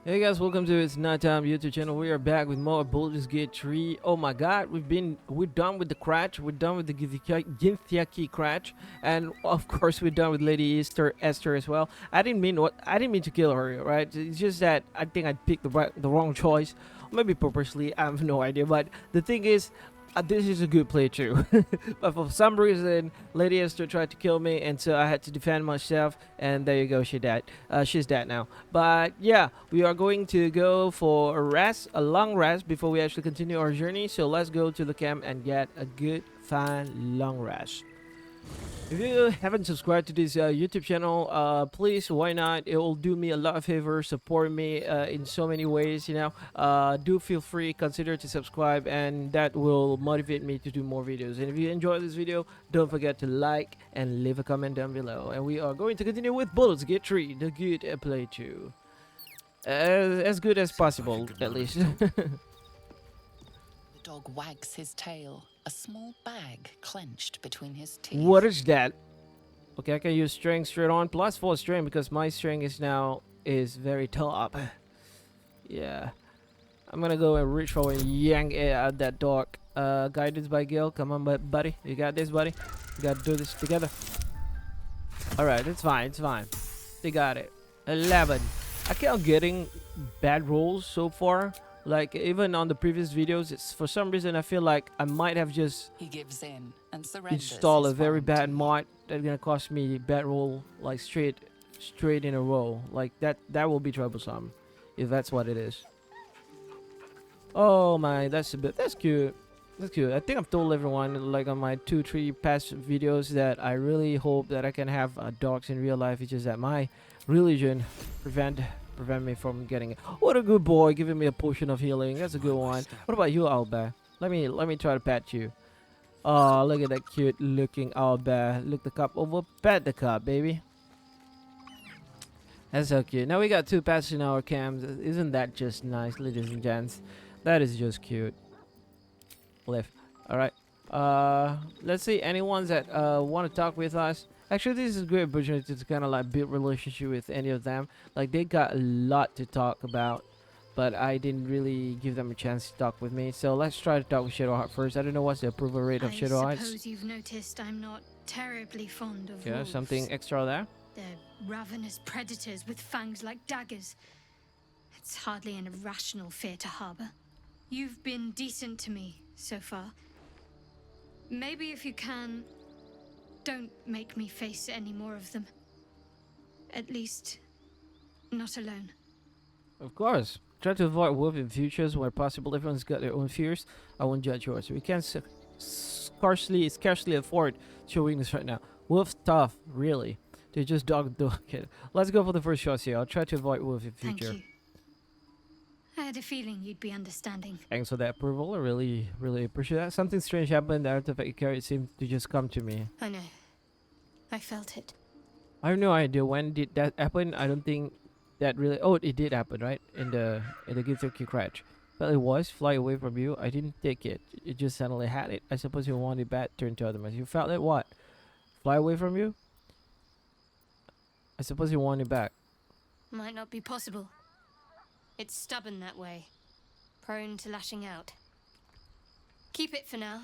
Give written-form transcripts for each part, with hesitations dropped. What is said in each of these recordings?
Hey guys, welcome to its Nighttime YouTube channel. We are back with more Baldur's Gate 3. Oh my god, we're done with the Cratch, we're done with the Ginthiaki Cratch, and of course we're done with Lady Esther as well. I didn't mean to kill her, right? It's just that I think I picked the wrong choice. Maybe purposely, I have no idea, but the thing is this is a good playthrough. But for some reason, Lady Esther tried to kill me, and so I had to defend myself. And there you go, she died. She's dead now. But yeah, we are going to go for a rest, a long rest, before we actually continue our journey. So let's go to the camp and get a good, fine, long rest. If you haven't subscribed to this YouTube channel, please, why not? It will do me a lot of favor, support me in so many ways, do feel free, consider to subscribe, and that will motivate me to do more videos. And if you enjoyed this video, don't forget to like and leave a comment down below. And we are going to continue with Baldur's Gate 3, the good playthrough. As good as possible, at least. The dog wags his tail, a small bag clenched between his teeth. What is that? Okay, I can use strength straight on. Plus 4 strength because my strength is very top. Yeah. I'm gonna go and reach for and yank it out that dog. Guidance by Gil. Come on, buddy. You got this, buddy. We gotta do this together. Alright, it's fine. It's fine. They got it. 11. I kept getting bad rolls so far. Like, even on the previous videos, it's for some reason I feel like I might have just He gives in and surrenders. install a his very bad warranty. mod that's gonna cost me bad roll like straight in a row. Like that will be troublesome if that's what it is. Oh my, that's cute. That's cute. I think I've told everyone, like on my 2-3 past videos, that I really hope that I can have dogs in real life. It's just that my religion prevent me from getting it. What a good boy, giving me a potion of healing. That's a good one. What about you, Alba? Let me try to pat you. Oh, look at that cute looking Alba. Look the cup over. Pat the cup, baby. That's so cute. Now we got 2 pets in our camps. Isn't that just nice, ladies and gents? That is just cute. Lift. Alright. Let's see. Anyone that want to talk with us. Actually, this is a great opportunity to kind of like build relationship with any of them. Like, they got a lot to talk about, but I didn't really give them a chance to talk with me. So let's try to talk with Shadowheart first. I don't know what's the approval rate of I Shadowhearts. suppose you've noticed I'm not terribly fond of Yeah, wolves. something extra there. They're ravenous predators with fangs like daggers. It's hardly an irrational fear to harbor. You've been decent to me so far. Maybe if you can, don't make me face any more of them. At least, not alone. Of course. Try to avoid wolf in futures where possible. Everyone's got their own fears. I won't judge yours. We can't scarcely afford showing this right now. Wolf's tough, really. They just dog. Okay, let's go for the first shots here. I'll try to avoid wolf in Thank future. you. I had a feeling you'd be understanding. Thanks for that approval. I really appreciate that. Something strange happened. The artifact you carried seemed to just come to me. I know. I felt it. I have no idea when did that happen. I don't think that really. Oh, it did happen, right? In the Githyanki crash. But it was fly away from you. I didn't take it. It just suddenly had it. I suppose you wanted bad turn to other. You felt it what? Fly away from you? I suppose you want it back. Might not be possible. It's stubborn that way. Prone to lashing out. Keep it for now.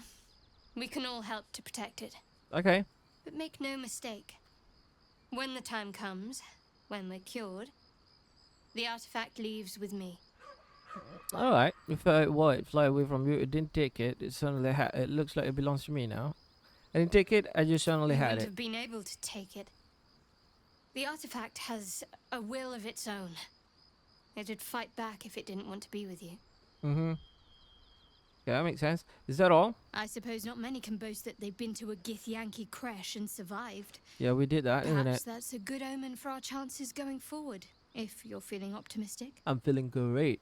We can all help to protect it. Okay. But make no mistake. When the time comes, when we're cured, the artifact leaves with me. Alright. If I fly away from you, it didn't take it. It suddenly had it. Looks like it belongs to me now. I didn't take it, I just suddenly You had wouldn't it. have been able to take it. The artifact has a will of its own. It'd fight back if it didn't want to be with you. Mm-hmm. Yeah, that makes sense. Is that all? I suppose not many can boast that they've been to a Githyanki crash and survived. Yeah, we did that, isn't Perhaps it? that's a good omen for our chances going forward, if you're feeling optimistic. I'm feeling great.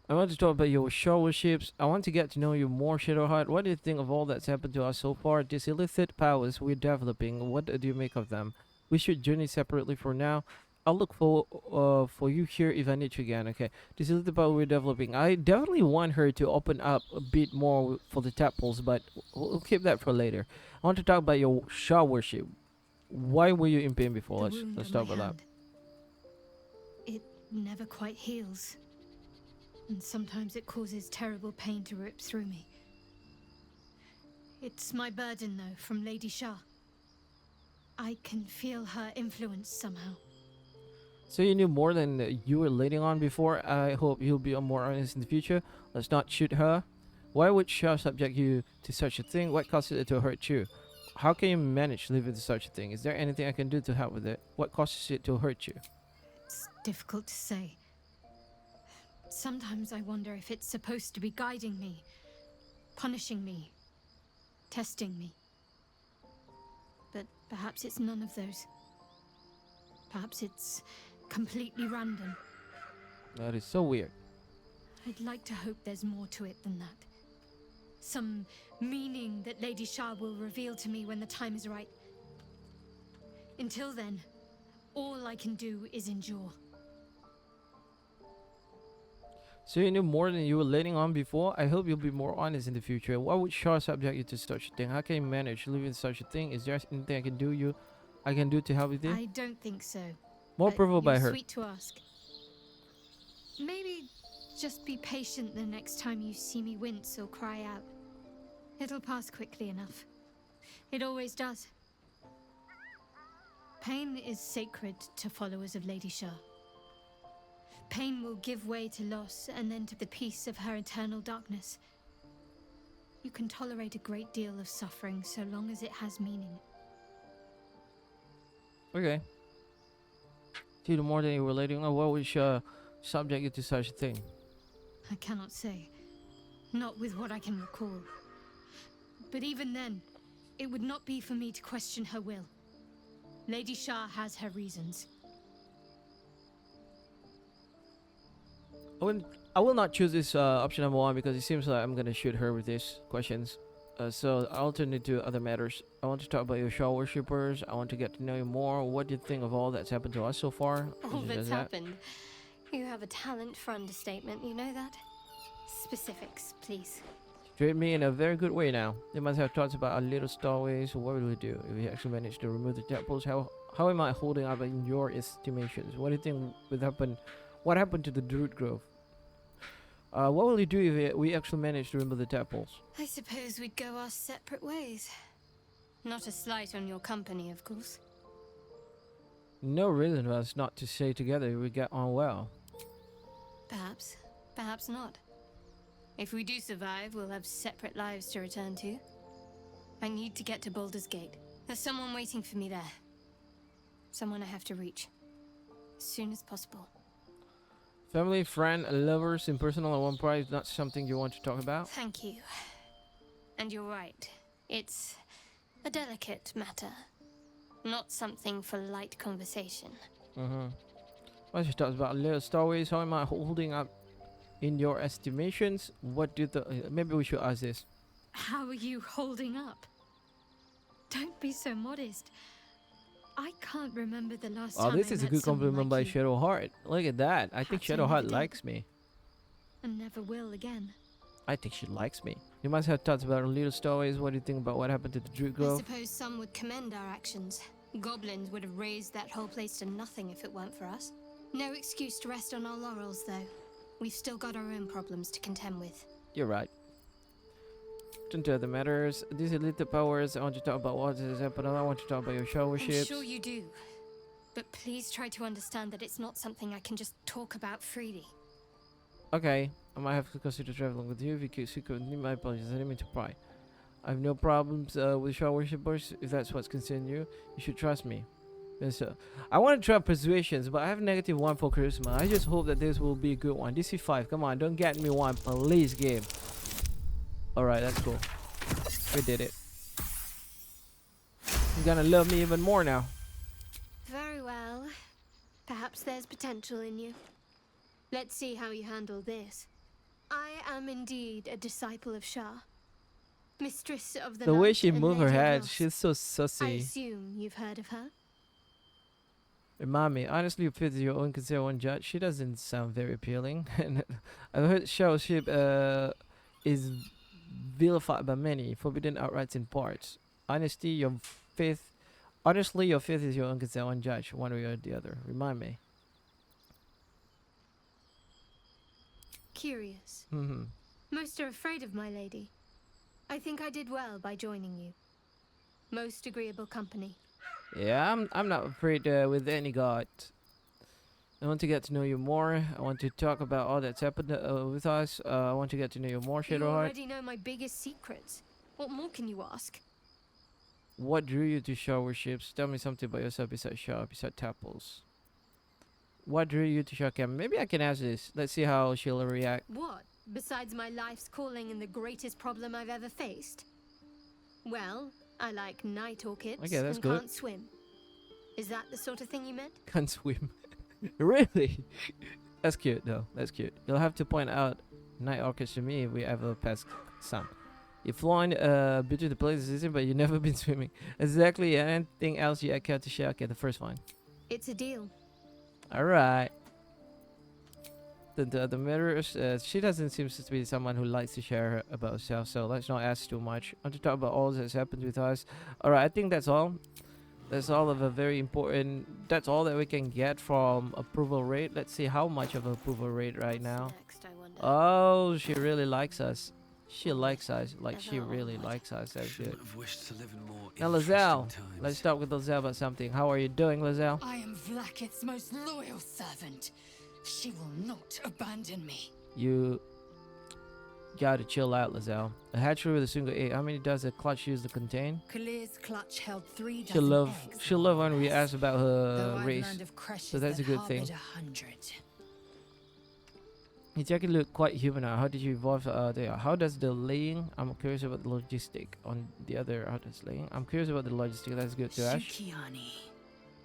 I want to talk about your shower ships. I want to get to know you more, Shadowheart. What do you think of all that's happened to us so far? These illicit powers we're developing, what do you make of them? We should journey separately for now. I'll look for you here if I need you again. Okay, this is the power we're developing. I definitely want her to open up a bit more for the tadpoles, but we'll keep that for later. I want to talk about your shower ship. Why were you in pain before? The wound Let's on talk my about that. hand. never quite heals. And sometimes it causes terrible pain to rip through me. It's my burden, though, from Lady Shah. I can feel her influence somehow. So you knew more than you were letting on before. I hope you'll be more honest in the future. Let's not shoot her. Why would Shah subject you to such a thing? What causes it to hurt you? How can you manage to live with such a thing? Is there anything I can do to help with it? What causes it to hurt you? It's difficult to say. Sometimes I wonder if it's supposed to be guiding me, punishing me, testing me. But perhaps it's none of those. Perhaps it's completely random. That is so weird. I'd like to hope there's more to it than that. Some meaning that Lady Shah will reveal to me when the time is right. Until then, all I can do is endure. So you knew more than you were letting on before. I hope you'll be more honest in the future. Why would Shah subject you to such a thing? How can you manage to live with such a thing? Is there anything I can do to help with it? I don't think so. More provoked by You're her. sweet to ask. Maybe just be patient the next time you see me wince or cry out. It'll pass quickly enough. It always does. Pain is sacred to followers of Lady Shah. Pain will give way to loss and then to the peace of her eternal darkness. You can tolerate a great deal of suffering so long as it has meaning. Okay. See, the more than you were letting on, what would Shah subject you to such a thing? I cannot say. Not with what I can recall. But even then, it would not be for me to question her will. Lady Shah has her reasons. I will not choose this option number one because it seems like I'm gonna shoot her with these questions. So I'll turn it to other matters. I want to talk about your Shah worshippers. I want to get to know you more. What do you think of all that's happened to us so far? All She that's says that. happened. You have a talent for understatement, you know that? Specifics, please. Treat me in a very good way now. You must have thoughts about our little starways. What will we do if we actually manage to remove the tadpoles? How am I holding up in your estimations? What do you think would happen? What happened to the Druid Grove? What will you do if we actually manage to remove the tadpoles? I suppose we'd go our separate ways. Not a slight on your company, of course. No reason for us not to stay together if we get on well. Perhaps. Perhaps not. If we do survive, we'll have separate lives to return to. I need to get to Baldur's Gate. There's someone waiting for me there. Someone I have to reach. As soon as possible. Family, friend, lovers, impersonal at one point is not something you want to talk about? Thank you. And you're right. It's a delicate matter. Not something for light conversation. What's your thoughts about little stories? How am I holding up in your estimations? What do the maybe we should ask this. How are you holding up? Don't be so modest. I can't remember the last Oh, time this I is a met good someone compliment by like you, Shadowheart. Look at that. I think Perhaps I Shadowheart never did. likes me. and never will again. I think she likes me. You must have thoughts about little stories. What do you think about what happened to the Druid I Grove? suppose some would commend our actions. Goblins would have razed that whole place to nothing if it weren't for us. No excuse to rest on our laurels, though. We've still got our own problems to contend with. You're right. Turn to other matters. These are little powers. I want to talk about what has happened. I want to talk about your shower I'm ships. sure you do. But please try to understand that it's not something I can just talk about freely. Okay, I might have to consider traveling with you if you could need my apologies. I didn't mean to pry. I have no problems with shower worshippers. If that's what's concerning you, you should trust me. Yes, I want to try persuasions, but I have -1 for charisma. I just hope that this will be a good one. DC 5, come on, don't get me one, please, game. Alright, that's cool. We did it. You're gonna love me even more now. Very well. Perhaps there's potential in you. Let's see how you handle this. I am indeed a disciple of Shah. Mistress of the The way night she and moved her Lady of head, Lost. she's so I sussy. assume you've heard of her? Remind me, honestly, you fit your own consider one judge. She doesn't sound very appealing. And I've heard showship is vilified by many, forbidden outright in parts. Honestly, your fifth is your own consider one judge, one way or the other. Remind me. curious. Mm-hmm. Most are afraid of my lady. I think I did well by joining you. Most agreeable company. Yeah, I'm not afraid with any god. I want to get to know you more. I want to talk about all that's happened with us. I want to get to know you more, You Shadowheart. already know my biggest secrets. What more can you ask? What drew you to shower ships? Tell me something about yourself besides Shaw, besides Tapples. What drew you to Shaw Camp? Maybe I can ask this. Let's see how she'll react. What, besides my life's calling and the greatest problem I've ever faced? Well, I like night orchids Okay, that's and good. can't swim. Is that the sort of thing you meant? Can't swim. Really? That's cute though. That's cute. You'll have to point out night orchids to me if we ever pass some. You've flown between the places, but you've never been swimming. Exactly. Anything else you care to share? Okay, the first one. It's a deal. All right. The mirrors. She doesn't seem to be someone who likes to share about herself. So let's not ask too much. I want to talk about all that's happened with us. All right. I think that's all. That's all of a very important. That's all that we can get from approval rate. Let's see how much of approval rate right now. Next, I wonder. Oh, she really likes us. She likes us. Like Never she really onward. likes us. That's good. Shouldn't have wished to live in more Now, interesting Lizelle. times. Let's talk with Lizelle about something. How are you doing, Lizelle? I am Vlakith's most loyal servant. She will not abandon me. You gotta chill out, Lizelle. A hatchery with a single egg. How many does a clutch use to contain? Kalir's clutch held 3 dozen She'll love. eggs, She'll love when we yes. ask about Though her I've race. learned of creches So that's a that good thing. harbored 100. It's actually look quite human now. How did you evolve there? How does the laying? I'm curious about the logistic. On the other, how does laying? I'm curious about the logistic. That's good to Ash. Shukiani.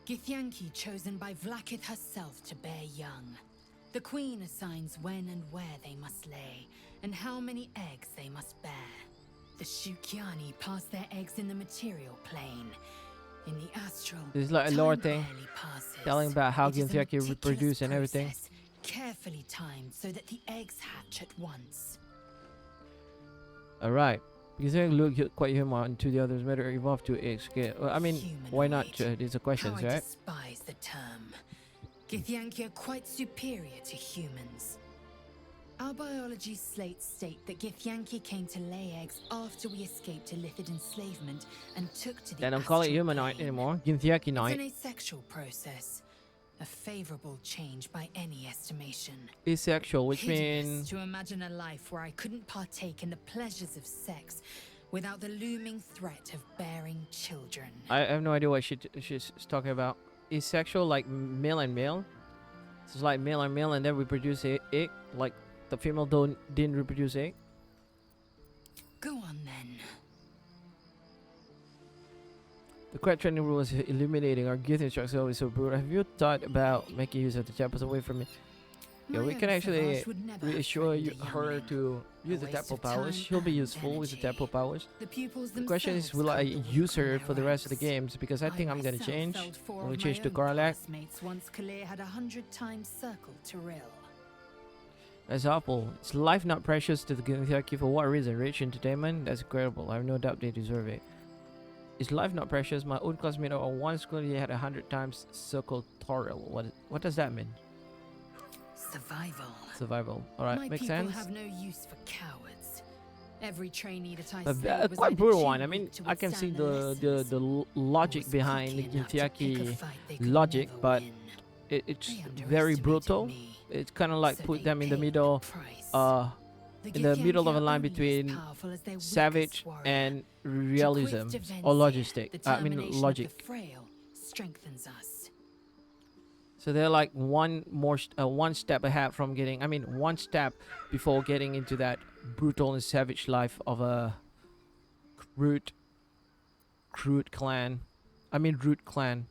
Githyanki chosen by Vlakith herself to bear young. The queen assigns when and where they must lay, and how many eggs they must bear. The Shukiani pass their eggs in the material plane. In the astral, This is like a time lore thing, barely passes. telling about how It is a Githyanki meticulous reproduce and everything. process, carefully timed so that the eggs hatch at once. All right. You think look quite human to the others matter evolve to eggs. Okay. Well, I mean, why not? Humanoid. These are questions, How I right? despise the term. Githyanki are quite superior to humans. Our biology slates state that Githyanki came to lay eggs after we escaped illicit enslavement and took to the They don't call it astral humanoid plane. anymore. Githyanki It's an night. asexual process. A favorable change by any estimation. Asexual, which Hideous means to imagine a life where I couldn't partake in the pleasures of sex without the looming threat of bearing children. I have no idea what she's talking about. Asexual, like male and male. It's like male and male, and then we produce a egg. Like the female didn't reproduce egg. Go on then. The correct training rule is eliminating our gift instructions always so brutal. Have you thought about making use of the chapels away from me? Yeah, we My can own actually Savage would never have reassure you, threatened a her youngling. to use the waste temple of powers. time She'll be and useful with the energy. temple powers. The pupils The question is, will I themselves use come her from for the their rest of the ranks. games? Because I think I'm gonna myself change. felled four When we of change my to own Karlak. classmates once Kalir had 100 times circled Tyrell. That's awful. Is life not precious to the Githyanki? For what reason? Rich entertainment? That's incredible. I have no doubt they deserve it. Is life not precious? My own classmate on one school he had 100 times circled Toril. What does that mean? Survival. Survival. Alright, My makes people sense. have no use for cowards. Every trainee that I But slayed was quite either brutal too one. I weak mean, to I can see withstand lessons, logic was behind the cocky enough to pick a Githyanki fight they could logic, never but win. it's They very underestimated brutal. me, It's kind of like so put they them in the paid middle, price. in the middle of a Githyanki are line only as between powerful as their weakest savage warrior. and To realism quit defense or here, logistic. the I mean termination of logic. the frail strengthens us. So they're like one step ahead from getting. I mean, one step before getting into that brutal and savage life of a crude clan. I mean, rude clan,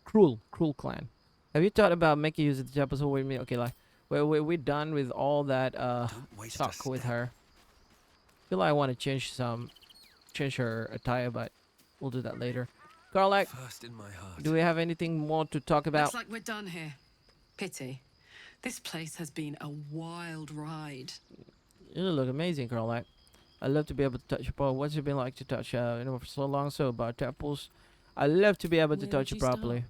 cruel clan. Have you thought about making use of the episode with me? Okay, like we're done with all that Don't waste a talk with step. her. Feel like I want to change her attire, but we'll do that later. Karlak, First in my heart. do we have anything more to talk about? Looks like we're done here. Pity. This place has been a wild ride. You look amazing, Karlak. I love to be able to touch your paw. What's it been like to touch for so long? So about temples. I love to be able to Where touch would it you start? properly.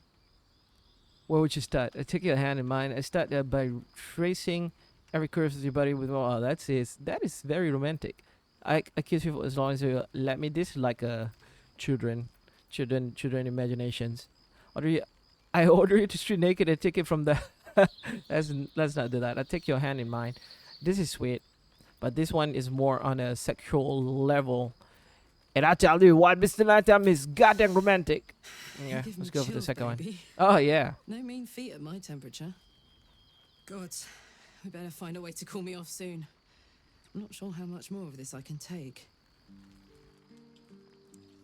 Where would you start? I take your hand in mine. I start by tracing Every curse your body with oh, that is very romantic. I kiss people as long as you let me. This is like a children imaginations. Order you, I order you to strip naked and take it from the. Let's not do that. I take your hand in mine. This is sweet, but this one is more on a sexual level. And I tell you what, Mr. Knighttime is goddamn romantic. Yeah, give let's me go for the chills, second one. baby. Oh yeah. No mean feat at my temperature. Gods, we better find a way to cool me off soon. I'm not sure how much more of this I can take.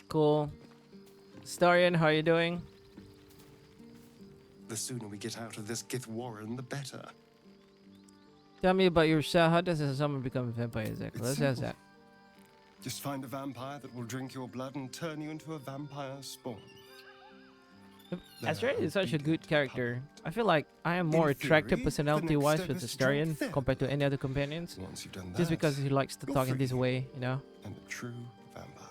Cool. Starion, how are you doing? The sooner we get out of this Gith Warren, the better. Tell me about yourself. How does a summon become a vampire exactly? It's Let's ask simple. that. Just find a vampire that will drink your blood and turn you into a vampire spawn. Astarion is such a good obedient character. I feel like I am more In attractive theory, personality-wise the next with step is to Astarion drink them. compared to any other companions. Once you've done that, Just because he likes to you're talk in this free. way, you know. And a true vampire.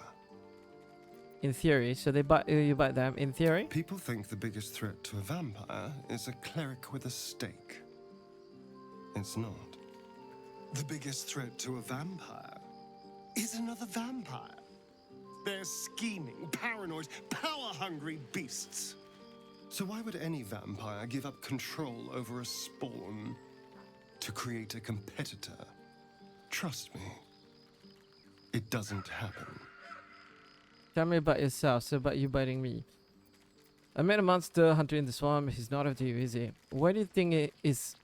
In theory, so they buy you buy them. In theory, People think the biggest threat to a vampire is a cleric with a stake. It's not. The biggest threat to a vampire is another vampire. They're scheming, paranoid, power-hungry beasts. So why would any vampire give up control over a spawn to create a competitor? Trust me, it doesn't happen. tell me about yourself. So about you biting me. I met a monster hunter in the swamp. He's not after you, is he? What do you think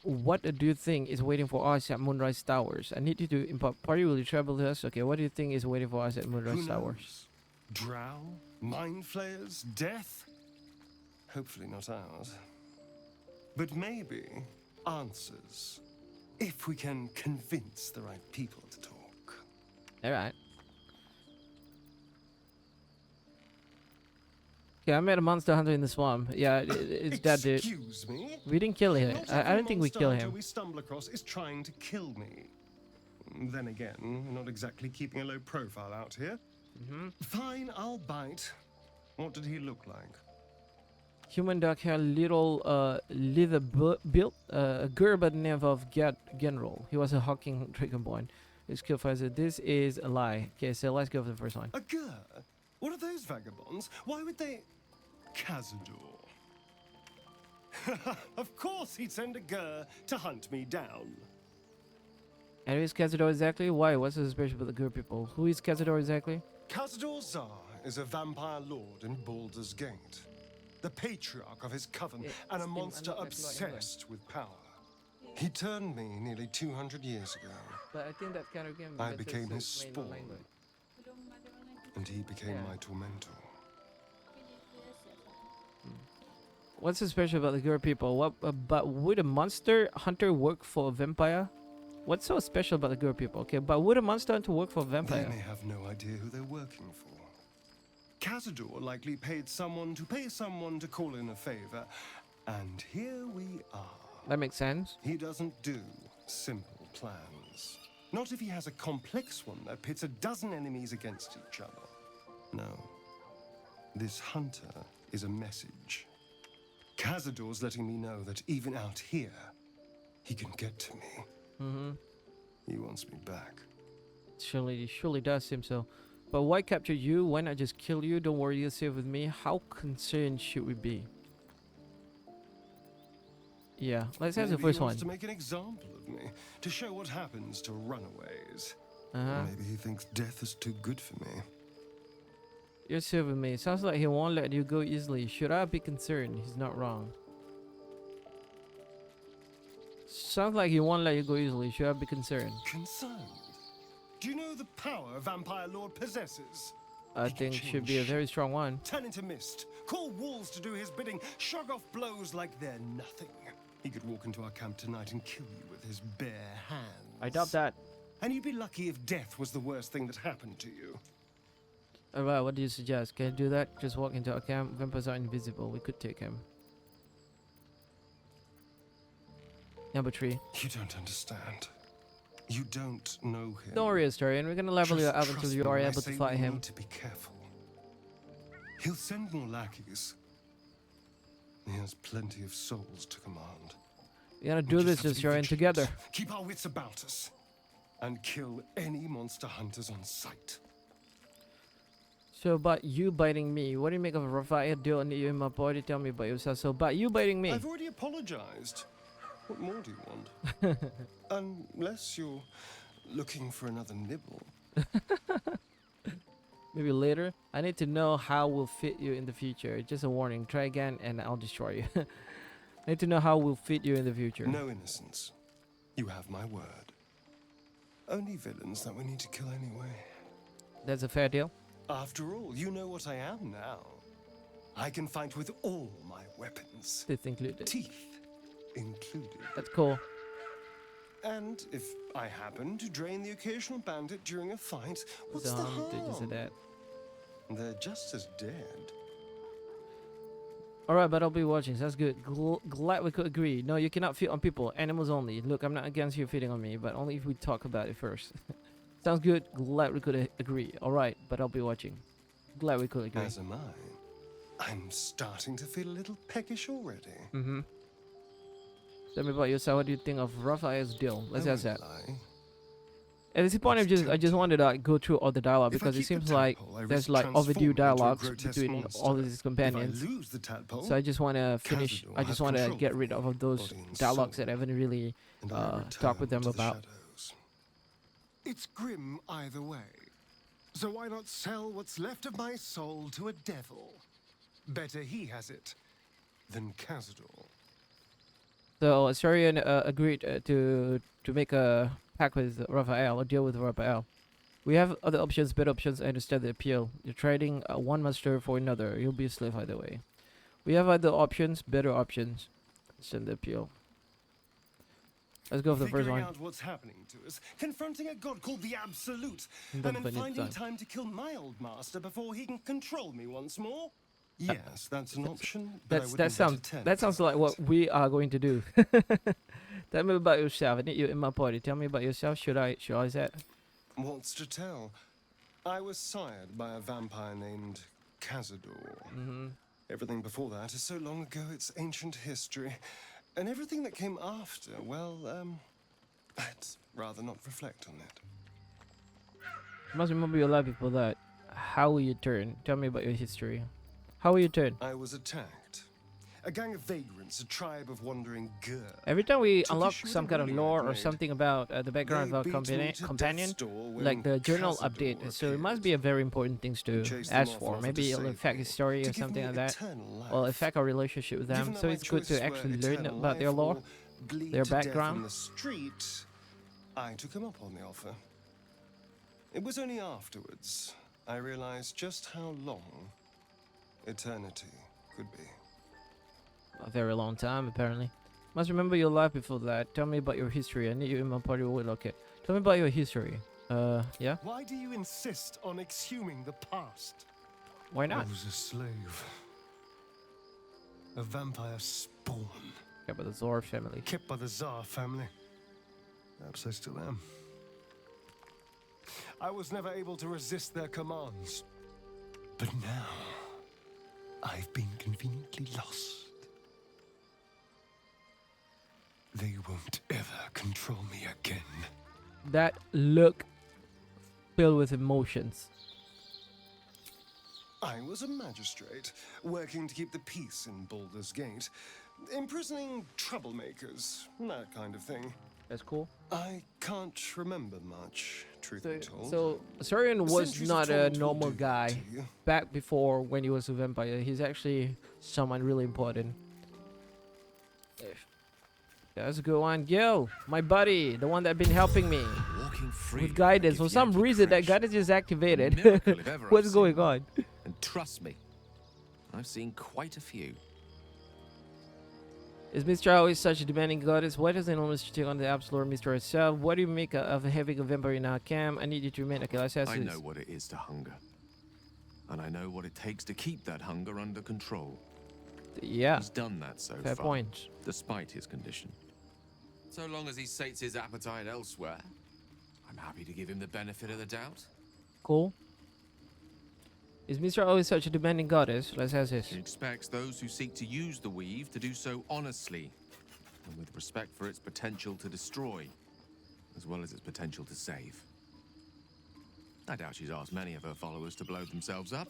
What do you think is waiting for us at Moonrise Towers? I need you to impart party. Will you travel with us? Okay. What do you think is waiting for us at Who Moonrise Towers? knows? Drow? Mind flayers? Death? Hopefully not ours. But maybe answers. If we can convince the right people to talk. All right. Yeah, I met a monster hunter in the swamp. Yeah, it's that dude. Excuse me? We didn't kill him. Not I every don't think we monster kill hunter him. we stumble across is trying to kill me. Then again, we're not exactly keeping a low profile out here. Fine, I'll bite. What did he look like? Human dark hair, little leather built, a girl by the name of General. He was a hawking dragonborn. His skill fighter. This is a lie. Okay, so let's go for the first one. A Gur? What are those vagabonds? Why would they... Cazador. Of course he'd send a Gur to hunt me down. And who is Cazador exactly? Why? What's so special about the good people? Who is Cazador exactly? Cazador Zar is a vampire lord in Baldur's Gate. The patriarch of his coven and a monster obsessed with power. He turned me nearly 200 years ago. But I think that kind of game. I became his spawn, and he became my tormentor. What's so special about the good people? What? But would a monster hunter work for a vampire? What's so special about the good people? Okay, but would a monster hunter work for a They vampire? may have no idea who they're working for. Cazador likely paid someone to call in a favor, and here we are. That makes sense. He doesn't do simple plans. Not if he has a complex one that pits a dozen enemies against each other. No. This hunter is a message. Cazador's letting me know that even out here, he can get to me. He wants me back. Surely does seem so. But why capture you? Why not just kill you? Don't worry, you're safe with me. How concerned should we be? Yeah, let's have the Maybe first he one. wants to make an example of me, to show what happens to runaways. Uh-huh. Maybe he thinks death is too good for me. You're safe with me. Sounds like he won't let you go easily. Should I be concerned? He's not wrong. Sounds like he won't let you go easily. Should I be concerned? Concerned? Do you know the power Vampire Lord possesses? I He can think should be a change very strong one. Turn into mist, call wolves to do his bidding, shrug off blows like they're nothing. He could walk into our camp tonight and kill you with his bare hands. I doubt that. And you'd be lucky if death was the worst thing that happened to you. Alright, what do you suggest? Can I do that? Just walk into our camp. Vampires are invisible. We could take him. Number 3. You don't understand. You don't know him. Don't worry, Astarion. We're gonna level you Just up until trust you me are when I able to say fight we him. need to be careful. He'll send more lackeys. He has plenty of souls to command. We're gonna do We this, have to be Assyrian, vigilant, together. Keep our wits about us. And kill any monster hunters on sight. So about you biting me, what do you make of a Raphael deal and you in my body? Tell me about yourself. So about you biting me. I've already apologized. What more do you want? Unless you're looking for another nibble. Maybe later. I need to know how we'll fit you in the future. Just a warning. Try again and I'll destroy you. I need to know how we'll fit you in the future. No innocence. You have my word. Only villains that we need to kill anyway. That's a fair deal. After all, you know what I am now. I can fight with all my weapons. This included. Teeth included. That's cool. And if I happen to drain the occasional bandit during a fight, what's the Did you say harm? that? They're just as dead. Alright, but I'll be watching. Sounds good. Glad we could agree. No, you cannot feed on people. Animals only. Look, I'm not against you feeding on me, but only if we talk about it first. Sounds good. Glad we could agree. Alright, but I'll be watching. Glad we could agree. As am I. I'm starting to feel a little peckish already. Mm-hmm. Tell me about yourself. What do you think of Raphael's deal? Let's I ask that. won't lie. At this point, I just wanted to go through all the dialogue If I because it keep the seems like tadpole, I there's risk like overdue transforming into a dialogues grotesque between monster. all of his companions. If I lose the tadpole, So I just want to finish. Cazador I just has want to control get of rid me, of those body and dialogues soul, that I haven't really and I talked with return them to the about. shadows. It's grim either way. So why not sell what's left of my soul to a devil? Better he has it than Cazador. So Assyrian agreed to make a pact with Raphael, or deal with Raphael. We have other options, better options. I understand the appeal. You're trading one master for another. You'll be a slave either way. We have other options, better options. Send the appeal. Let's go for the first Figuring one. out what's happening to us, confronting a god called the Absolute, And and then then finding finding time. time to kill my old master before he can control me once more. Yes, that's an option. But I That sounds like what we are going to do. Tell me about yourself. I need you in my party. Tell me about yourself. Should I say it? What's to tell? I was sired by a vampire named Cazador. Mm-hmm. Everything before that is so long ago, it's ancient history. And everything that came after, well, I'd rather not reflect on it. You must remember your life before that. How will you turn? Tell me about your history. How will you turn? I was attacked. A gang of vagrants, a tribe of wandering gur. Every time we Took unlock issue with some a kind of ruling lore I'd or made. something about the background They of our beat me to companion, death's door when like the journal Cazador update. So it must appeared. be a very important things to Chased them ask off for. and offered Maybe to it'll save affect me, his story to or give something me like that. eternal life. Or affect our relationship with them. Given that So my it's good choices to were actually learn eternal about their life lore. or bleed their to death background. on the street, I took him up on the offer. It was only afterwards I realized just how long eternity could be. A very long time, apparently. Must remember your life before that. Tell me about your history. I need you in my party. Okay. Tell me about your history. Yeah? Why do you insist on exhuming the past? Why not? I was a slave. A vampire spawn. Yeah, but the Zor family. Kept by the Tsar family. Perhaps I still am. I was never able to resist their commands. But now, I've been conveniently lost. They won't ever control me again. That look filled with emotions. I was a magistrate, working to keep the peace in Baldur's Gate, imprisoning troublemakers, that kind of thing. That's cool. I can't remember much, truth be told. So Saurian was Centuries not of a torment will normal do that guy to you. back before when he was a vampire. He's actually someone really important. Yeah, that's a good one. Yo, my buddy, the one that been helping me Walking freely with guidance. For gives some Yankee reason, that crash. guidance is activated. Miracle if ever I've What's seen going one. on? And trust me, I've seen quite a few. Is Mr. always such a demanding goddess? Why doesn't always take on the absolute Mr. herself? What do you make of having a vampire in our camp? I need you to remain. Okay, let's ask I this. know what it is to hunger. And I know what it takes to keep that hunger under control. Yeah, He's done that so fair far, point. despite his condition. So long as he sates his appetite elsewhere, I'm happy to give him the benefit of the doubt. Cool. Is Mr. always such a demanding goddess? Let's ask this. He expects those who seek to use the weave to do so honestly, and with respect for its potential to destroy, as well as its potential to save. I doubt she's asked many of her followers to blow themselves up.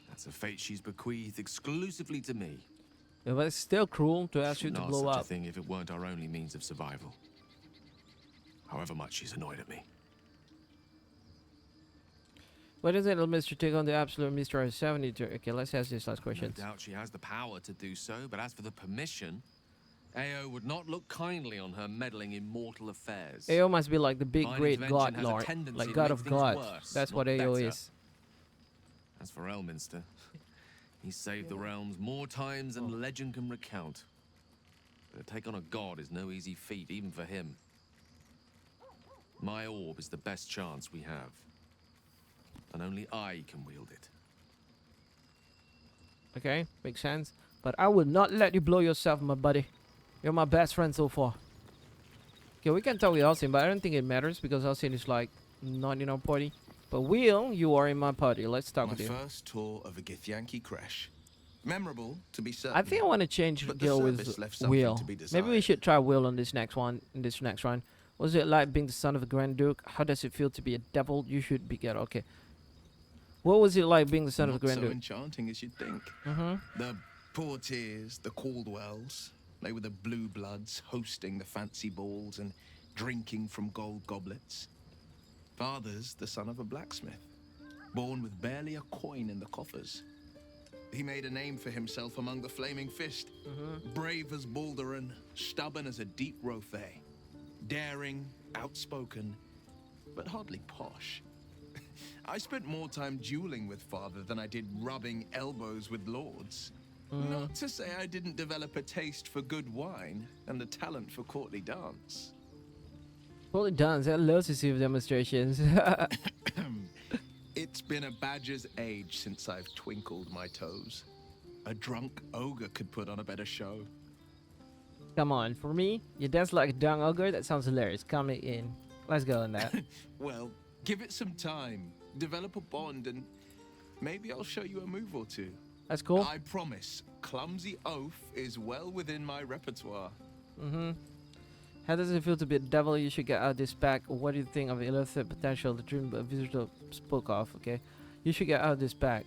That's a fate she's bequeathed exclusively to me. Yeah, but it's still cruel to ask you to Not blow such a up. thing if it weren't our only means of survival. However much she's annoyed at me. What is it, Mr. Take on the absolute Mr. 72? Okay, let's ask this last No question. doubt she has the power to do so, but as for the permission, Ao would not look kindly on her meddling in mortal affairs. AO must be like the big Divine great intervention god has a lord, tendency like to god make of things gods. worse, That's not what AO better. is. As for Elminster, he saved the realms more times than legend can recount. But to take on a god is no easy feat, even for him. My orb is the best chance we have. And only I can wield it. Okay, makes sense. But I will not let you blow yourself, my buddy. You're my best friend so far. Okay, we can talk with Halcyon, but I don't think it matters because Halcyon is like not in our party. But Will, you are in my party. Let's talk My with you. first tour of a Githyanki crash. Memorable, to be certain. I think I want to change But the Gil service with left something Will. to be Maybe we desired. should try Will on this next one. In this next run, was it like being the son of a Grand Duke? How does it feel to be a devil? You should be good. Okay. What was it like being the son of a Not Grand so Duke? enchanting as you'd think. Mm-hmm. The Portiers, the Caldwells, they were the blue bloods hosting the fancy balls and drinking from gold goblets. Father's the son of a blacksmith, born with barely a coin in the coffers. He made a name for himself among the Flaming Fist, brave as Baldur and stubborn as a deep Rothay, daring, outspoken, but hardly posh. I spent more time dueling with father than I did rubbing elbows with lords. Not to say I didn't develop a taste for good wine and a talent for courtly dance. Well, it does. I love to see demonstrations. It's been a badger's age since I've twinkled my toes. A drunk ogre could put on a better show. Come on, for me, you dance like a dung ogre. That sounds hilarious. Come in. Let's go on that. Well, give it some time. Develop a bond and maybe I'll show you a move or two. That's cool. I promise, clumsy oath is well within my repertoire. Mm-hmm. How does it feel to be a devil? You should get out this pack. What do you think of illicit potential the dream visitor spoke of? Okay, you should get out this pack.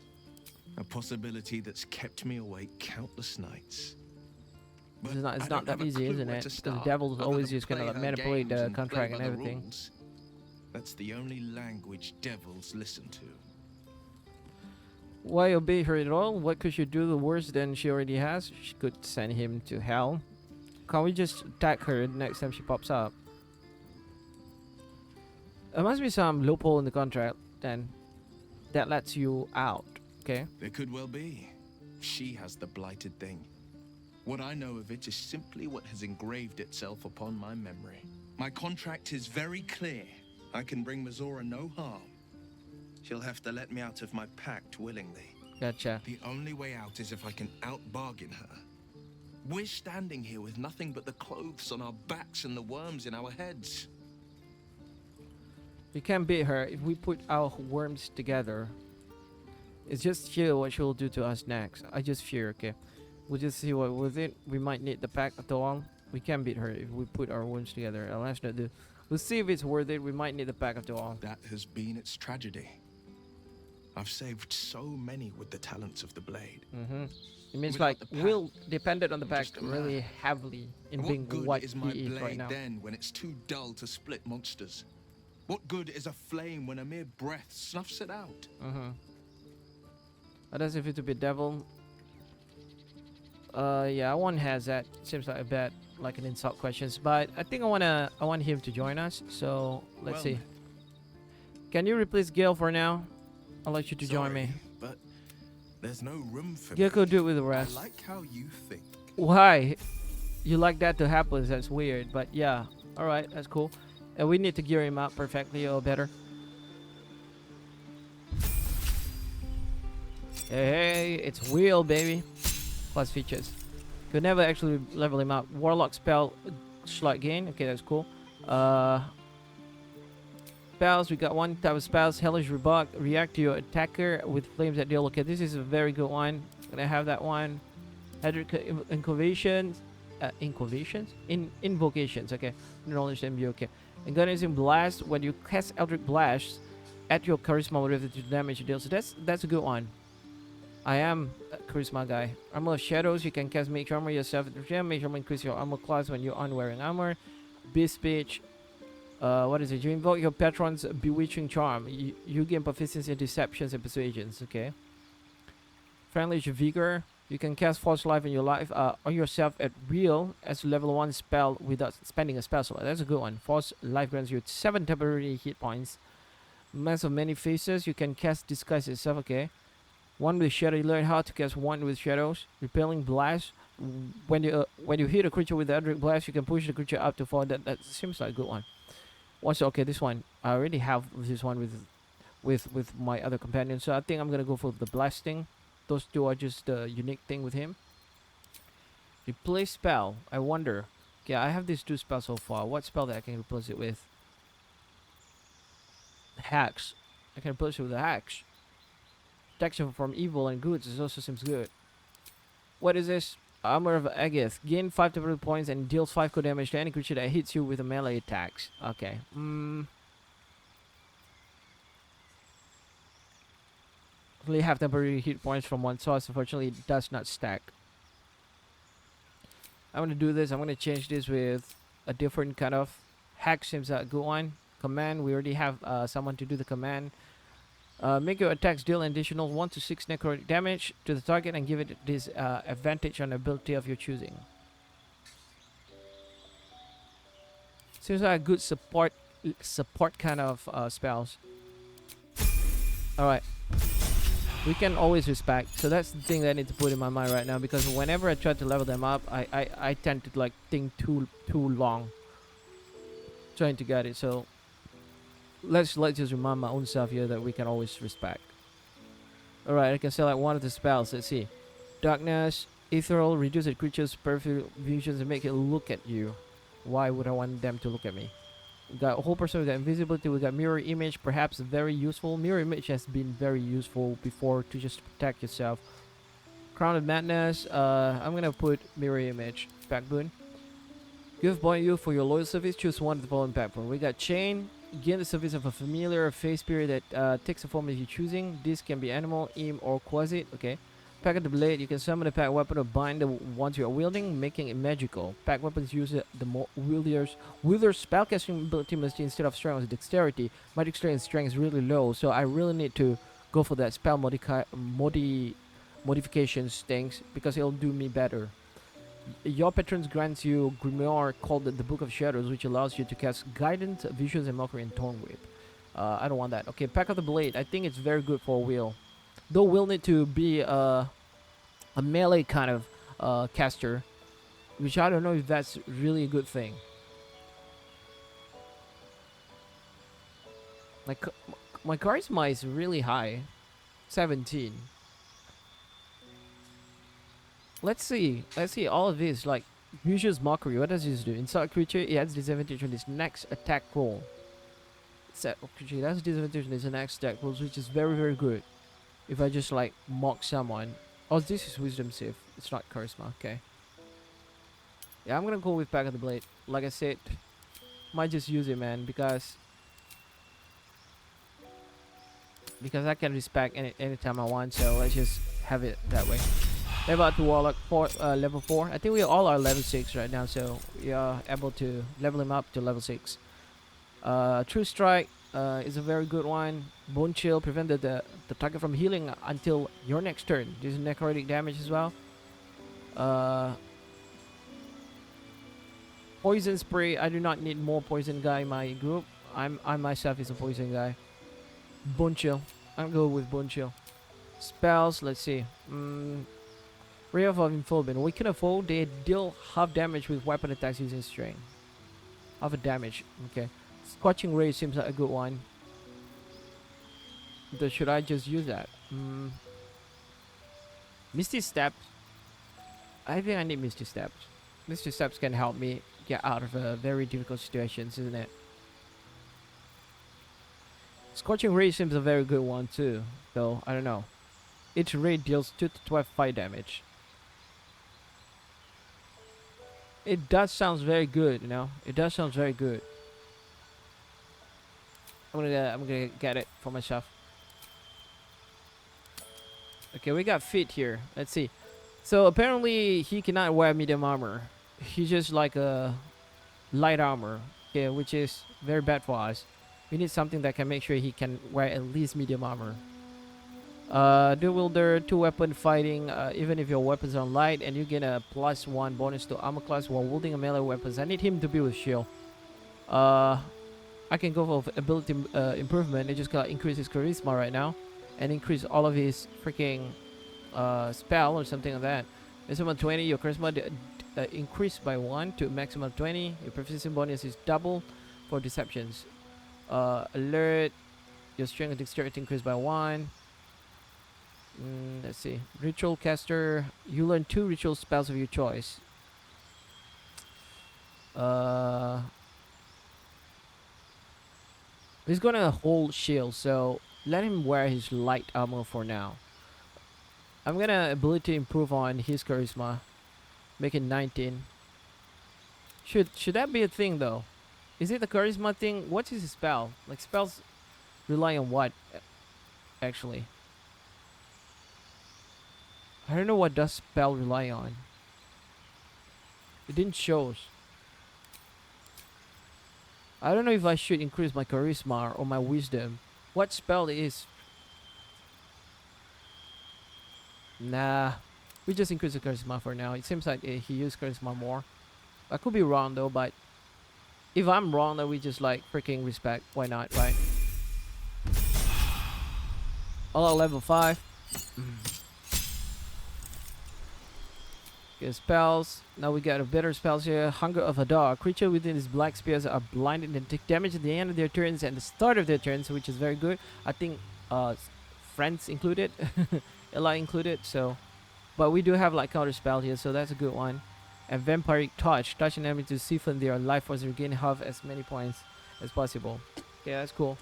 A possibility that's kept me awake countless nights. But It's I not don't that have a easy, clue isn't where it? to Because the start, devil's other always than just gonna play like her manipulate games the and play contract by and the everything. rules. That's the only language devils listen to. Why obey her at all? What could she do the worse than she already has? She could send him to hell. Can't we just attack her next time she pops up? There must be some loophole in the contract then that lets you out. Okay. There could well be. She has the blighted thing. What I know of it is simply what has engraved itself upon my memory. My contract is very clear. I can bring Mazora no harm. She'll have to let me out of my pact willingly. Gotcha. The only way out is if I can out-bargain her. We're standing here with nothing but the clothes on our backs and the worms in our heads. We can beat her if we put our worms together. It's just fear what she'll do to us next. I just fear, okay? We'll just see what with it. We might need the pack at all. We can beat her if we put our worms together. I'll ask her to. We'll see if it's worth it. We might need the pack after all. That has been its tragedy. I've saved so many with the talents of the blade. Mm-hmm. It means Without like the pack, Will depended on the pack just a really man. heavily in What being good what is my he is blade right now. then when it's too dull to split monsters? What good is a flame when a mere breath snuffs it out? Mm-hmm. How does it feel to be a devil? Yeah, one has that. Seems like a bit like an insult questions, but I think I want him to join us. So let's Well see. met. Can you replace Gil for now? I'd like you to join me. Sorry, but there's no room for Gil me. could do it with the I rest. like how you think. Why? You like that to happen? That's weird, but yeah. All right, that's cool. And we need to gear him up perfectly or better. Hey, it's Will, baby. Plus features. Could never actually level him up. Warlock spell slot gain. Okay, that's cool. Spells. We got one type of spells. Hellish Rebuke. React to your attacker with flames that deal. Okay, this is a very good one. Gonna have that one. Hedrick Incubation. invocations. Okay, knowledge MU. Okay, and Gunnison Blast. When you cast Eldritch Blast, add your charisma whatever to the damage you deal. So that's a good one. I am a charisma guy. Armor of Shadows. You can cast Mage Armor yourself. Mage Armor increase your armor class when you're unwearing armor. Beast Speech. What is it? You invoke your patron's bewitching charm. You gain proficiency in deceptions and persuasions. Okay. Friendly Vigor. You can cast False Life in your life on yourself at will as a level 1 spell without spending a spell slot. That's a good one. False Life grants you 7 temporary hit points. Mask of Many Faces. You can cast Disguise itself. Okay. One with Shadow. You learn how to cast one with Shadows. Repelling Blast. When you hit a creature with the Eldritch Blast, you can push the creature up to 4. That seems like a good one. Also, okay, this one I already have this one with my other companion, so I think I'm gonna go for the blasting. Those two are just the unique thing with him. Replace spell. I wonder. Okay, I have these two spells so far. What spell that I can replace it with? Hacks. I can replace it with a hacks. Protection from evil and goods. This also seems good. What is this? Armor of Agith. Gain 5 temporary points and deals 5 cold damage to any creature that hits you with a melee attacks. Okay. Only have temporary hit points from one source. Unfortunately, it does not stack. I'm gonna do this. I'm gonna change this with a different kind of hack. Seems a good one. Command. We already have someone to do the command. Make your attacks deal an additional 1 to 6 necrotic damage to the target and give it this advantage on ability of your choosing. Seems like a good support kind of spells. Alright. We can always respect. So that's the thing that I need to put in my mind right now, because whenever I try to level them up, I tend to like think too long trying to get it. So let's just remind my own self here that we can always respect. Alright, I can select one of the spells. Let's see. Darkness, Ethereal, reduce a creature's peripheral visions and make it look at you. Why would I want them to look at me? We got a whole person, we got invisibility, we got mirror image, perhaps very useful. Mirror image has been very useful before to just protect yourself. Crown of Madness, I'm gonna put mirror image. Backbone. Give point you for your loyal service, choose one of the following backbone. We got Chain, gain the service of a familiar face spirit that takes the form of your choosing. This can be animal, imp, or quasi. Okay. Pack of the Blade, you can summon a pack weapon or bind the ones you are wielding, making it magical. Pack weapons use the wielder's spellcasting ability must instead of strength with dexterity. My dexterity and strength is really low, so I really need to go for that spell modifications things because it'll do me better. Your patrons grants you Grimoire called the Book of Shadows, which allows you to cast Guidance, Visions, and Mockery and Thorn Whip. I don't want that. Okay, Pack of the Blade. I think it's very good for a wheel. Though we'll need to be a melee kind of caster, which I don't know if that's really a good thing. Like my charisma is really high, 17. Let's see all of this. Like Vicious Mockery, what does this do? Insult creature, it adds disadvantage on its next attack roll. Set creature, that's disadvantage on its next attack rolls, which is very, very good. If I just like mock someone. Oh, this is wisdom save. It's not charisma. Okay. Yeah, I'm gonna go with Pack of the Blade. Like I said, might just use it, man, because I can respect anytime I want. So let's just have it that way. Level up to Warlock level 4. I think we all are level 6 right now, so we are able to level him up to level 6. True Strike is a very good one. Bone Chill prevented the target from healing until your next turn. This is necrotic damage as well. Poison Spray. I do not need more poison guy in my group. I myself is a poison guy. Bone Chill. I'm going with Bone Chill. Spells. Let's see. Ray of Unfoldment. Weaken a foe. They deal half damage with weapon attacks using string. Half a damage. Okay. Scorching Ray seems like a good one. Should I just use that? Misty Steps. I think I need Misty Steps. Misty Steps can help me get out of very difficult situations, isn't it? Scorching Ray seems a very good one too, though I don't know. Each ray deals 2 to 12 fire damage. It does sounds very good, you know. It does sound very good. I'm gonna get it for myself. Okay, we got fit here. Let's see. So apparently he cannot wear medium armor. He's just like a light armor. Okay, which is very bad for us. We need something that can make sure he can wear at least medium armor. Dual wielder, 2 weapon fighting. Even if your weapons are light, and you get a +1 bonus to armor class while wielding a melee weapons. I need him to be with shield. I can go for ability improvement. It just gotta increase his charisma right now, and increase all of his freaking spell or something like that. Maximum 20. Your charisma increased by 1 to maximum 20. Your proficiency bonus is double for deceptions. Alert. Your strength and dexterity increased by 1. Let's see. Ritual caster. You learn 2 ritual spells of your choice. He's gonna hold shield, so let him wear his light armor for now. I'm gonna ability improve on his charisma, make it 19. Should that be a thing though? Is it the charisma thing? What's his spell? Like spells rely on what? Actually, I don't know what does spell rely on. It didn't show. I don't know if I should increase my charisma or my wisdom. What spell it is? Nah, we just increase the charisma for now. It seems like he used charisma more. I could be wrong though, but if I'm wrong, then we just like freaking respect. Why not, right? All at level 5. Okay, spells. Now we got a better spells here. Hunger of Hadar. Creature within his black spears are blinded and take damage at the end of their turns and the start of their turns, which is very good. I think friends included, ally included. So, but we do have like counter spell here, so that's a good one. And Vampiric Touch. Touch an enemy to siphon their life force and regain half as many points as possible. Okay, that's cool.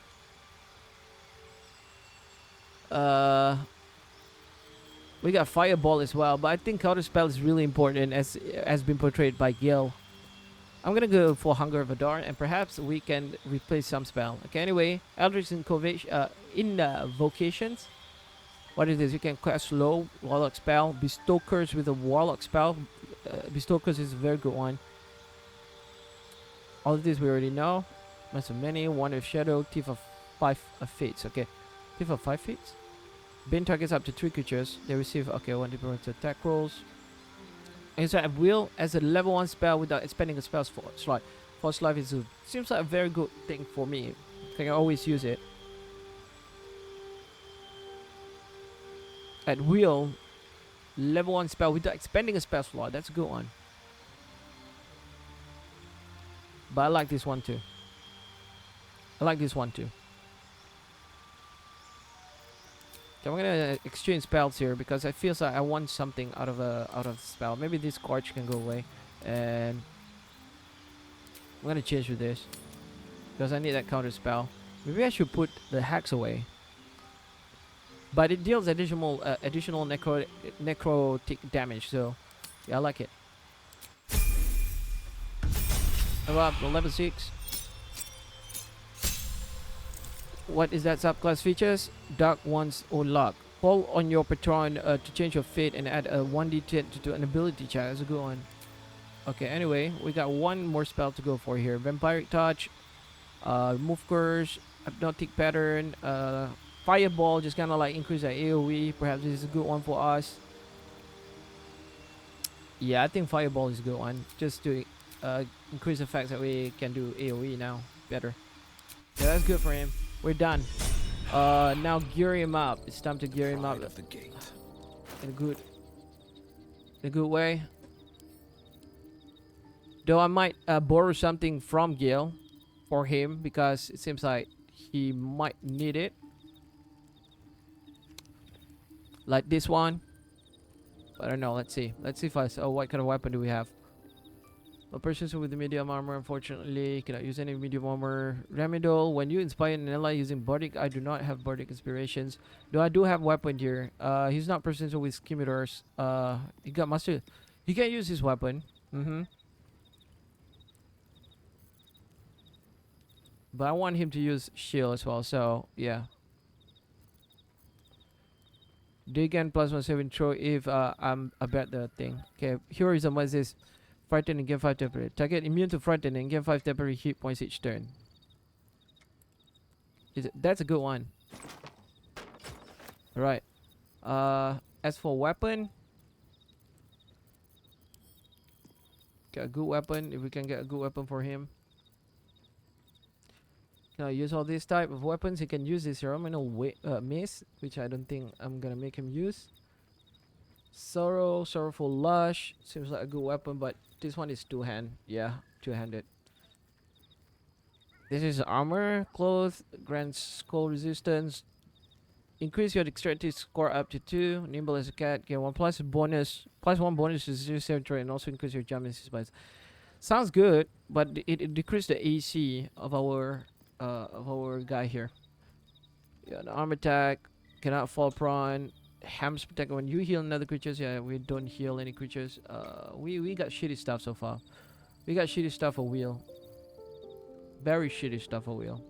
We got Fireball as well, but I think counter spell is really important as has been portrayed by Gil. I'm gonna go for Hunger of Adar, and perhaps we can replace some spell. Okay, anyway, Eldritch Invocations. What is this? You can cast low Warlock spell. Bestow Curse with a Warlock spell. Bestow Curse is a very good one. All of this we already know. Master of Many, Wand of Shadow, Thief of 5 Fates. Okay, Thief of 5 Fates. Bane targets up to 3 creatures. They receive, okay, 1 different attack rolls. Inside at will as a level 1 spell without expending a spell slot. False Life is seems like a very good thing for me. I can always use it. At will, level 1 spell without expending a spell slot. That's a good one. But I like this one too. I like this one too. Okay, I'm gonna exchange spells here because I feel like I want something out of the spell. Maybe this Scorch can go away, and I'm gonna change with this because I need that counter spell. Maybe I should put the Hex away, but it deals additional necrotic damage. So yeah, I like it. Up level 6. What is that subclass features? Dark One's own luck. Call on your patron to change your fate and add a 1d10 to an ability check. That's a good one. Okay, anyway, we got one more spell to go for here. Vampiric Touch, Move Curse, Hypnotic Pattern, Fireball, just kind of like increase our AoE. Perhaps this is a good one for us. Yeah, I think Fireball is a good one. Just to increase the fact that we can do AoE now better. Yeah, that's good for him. We're done. Now gear him up. It's time to gear him up Of the gate. in a good way. Though I might borrow something from Gil for him because it seems like he might need it. Like this one. I don't know. Let's see. Let's see if what kind of weapon do we have? A person with the medium armor, unfortunately, cannot use any medium armor. Remedial, when you inspire an ally using Bardic, I do not have Bardic inspirations. Though I do have weapon here. He's not persistent with Scimitars. He got master. He can use his weapon. But I want him to use shield as well, so yeah. They can plus 1 saving throw if I'm about the thing. Okay, heroism was this. Frightening, gain 5 temporary. Target immune to frightening, gain 5 temporary hit points each turn. That's a good one. Alright. As for weapon, get a good weapon. If we can get a good weapon for him. Can I use all these type of weapons? He can use this Romanal mace, which I don't think I'm gonna make him use. Sorrowful Lush. Seems like a good weapon, but this one is two-hand. Yeah, two-handed. This is armor, clothes, grants skull resistance. Increase your dexterity score up to 2. Nimble as a cat. Get 1 plus bonus. Plus 1 bonus to 0 territory, and also increase your jumping speed. Sounds good, but it decreased the AC of our guy here. Yeah, an arm attack. Cannot fall prone. Hams protect when you heal another creatures. Yeah, we don't heal any creatures. We got shitty stuff so far. We got shitty stuff for wheel. Very shitty stuff for wheel.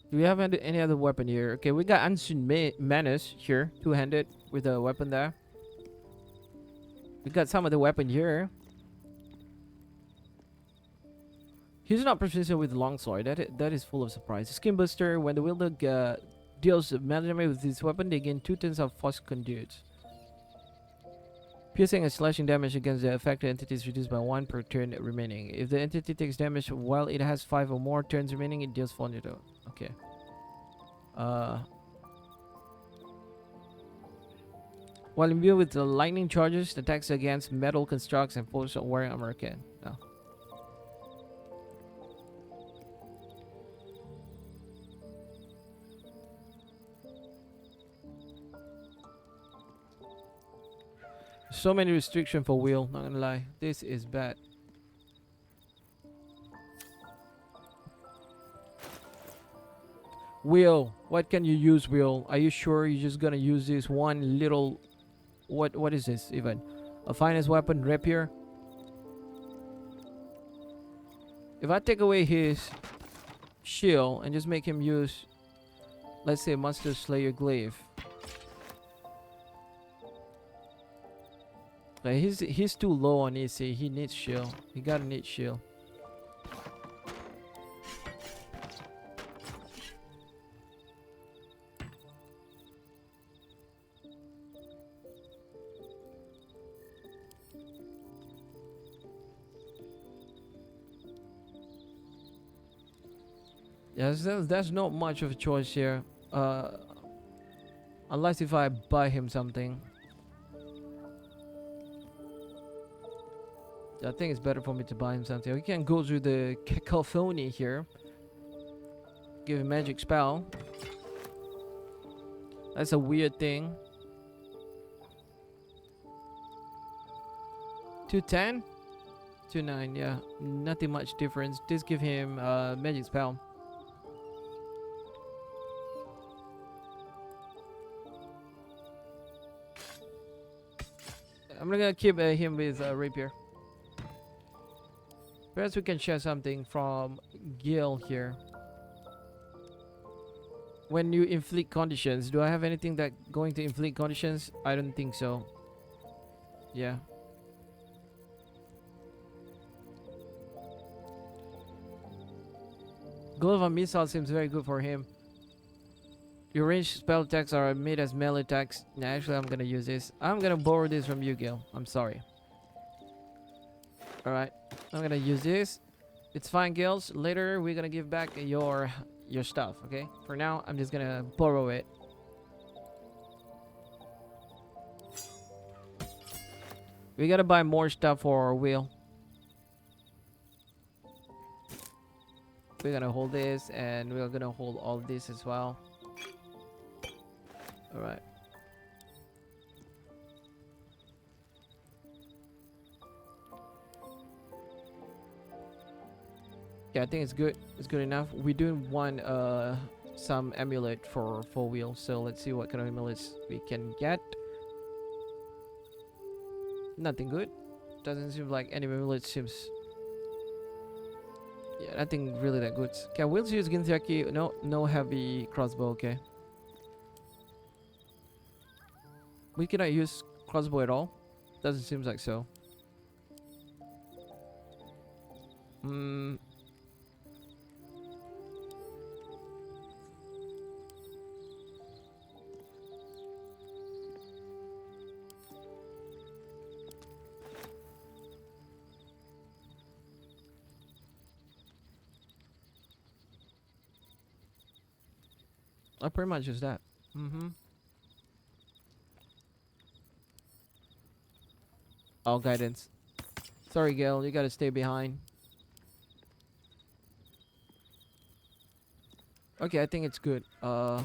Do we have any other weapon here? Okay, we got Unseen Menace here, two-handed with a weapon there. We got some of the weapon here. He's not proficient with longsword. That is full of surprise. Skin Buster. When the wielder deals melee damage with this weapon, they gain 2 turns of force conduits. Piercing and slashing damage against the affected entity is reduced by 1 per turn remaining. If the entity takes damage while it has 5 or more turns remaining, it deals 400. Okay. While imbued with the lightning charges, attacks against metal constructs and foes wearing armor can. Oh. So many restrictions for wheel, not gonna lie. This is bad. Wheel, what can you use, Wheel? Are you sure you're just gonna use this one little... What is this even? A finest weapon, rapier? If I take away his shield and just make him use, let's say, Monster Slayer Glaive. Like he's too low on AC. He needs shield. He gotta need shield. Yes, there's not much of a choice here. Unless if I buy him something. I think it's better for me to buy him something. We can go through the cacophony here. Give him magic spell. That's a weird thing. 210? 29, yeah. Nothing much difference. Just give him magic spell. I'm not gonna keep him with rapier. Perhaps we can share something from Gil here. When you inflict conditions, do I have anything that going to inflict conditions? I don't think so. Yeah. Glove of Missile seems very good for him. Your ranged spell attacks are made as melee attacks. Nah, actually, I'm gonna use this. I'm gonna borrow this from you, Gil. I'm sorry. Alright. I'm gonna use this. It's fine, Gils. Later, we're gonna give back your stuff, okay? For now, I'm just gonna borrow it. We gotta buy more stuff for our wheel. We're gonna hold this, and we're gonna hold all this as well. Alright. Yeah, I think it's good. It's good enough. We do want some amulet for 4-wheel, so let's see what kind of amulets we can get. Nothing good. Doesn't seem like any village seems. Yeah, nothing really that good. Can wheels use Gintyaki? No, no heavy crossbow. Okay. We cannot use crossbow at all. Doesn't seem like so. Hmm. Pretty much just that. Mm-hmm. Oh, guidance. Sorry, Gil. You gotta stay behind. Okay, I think it's good. The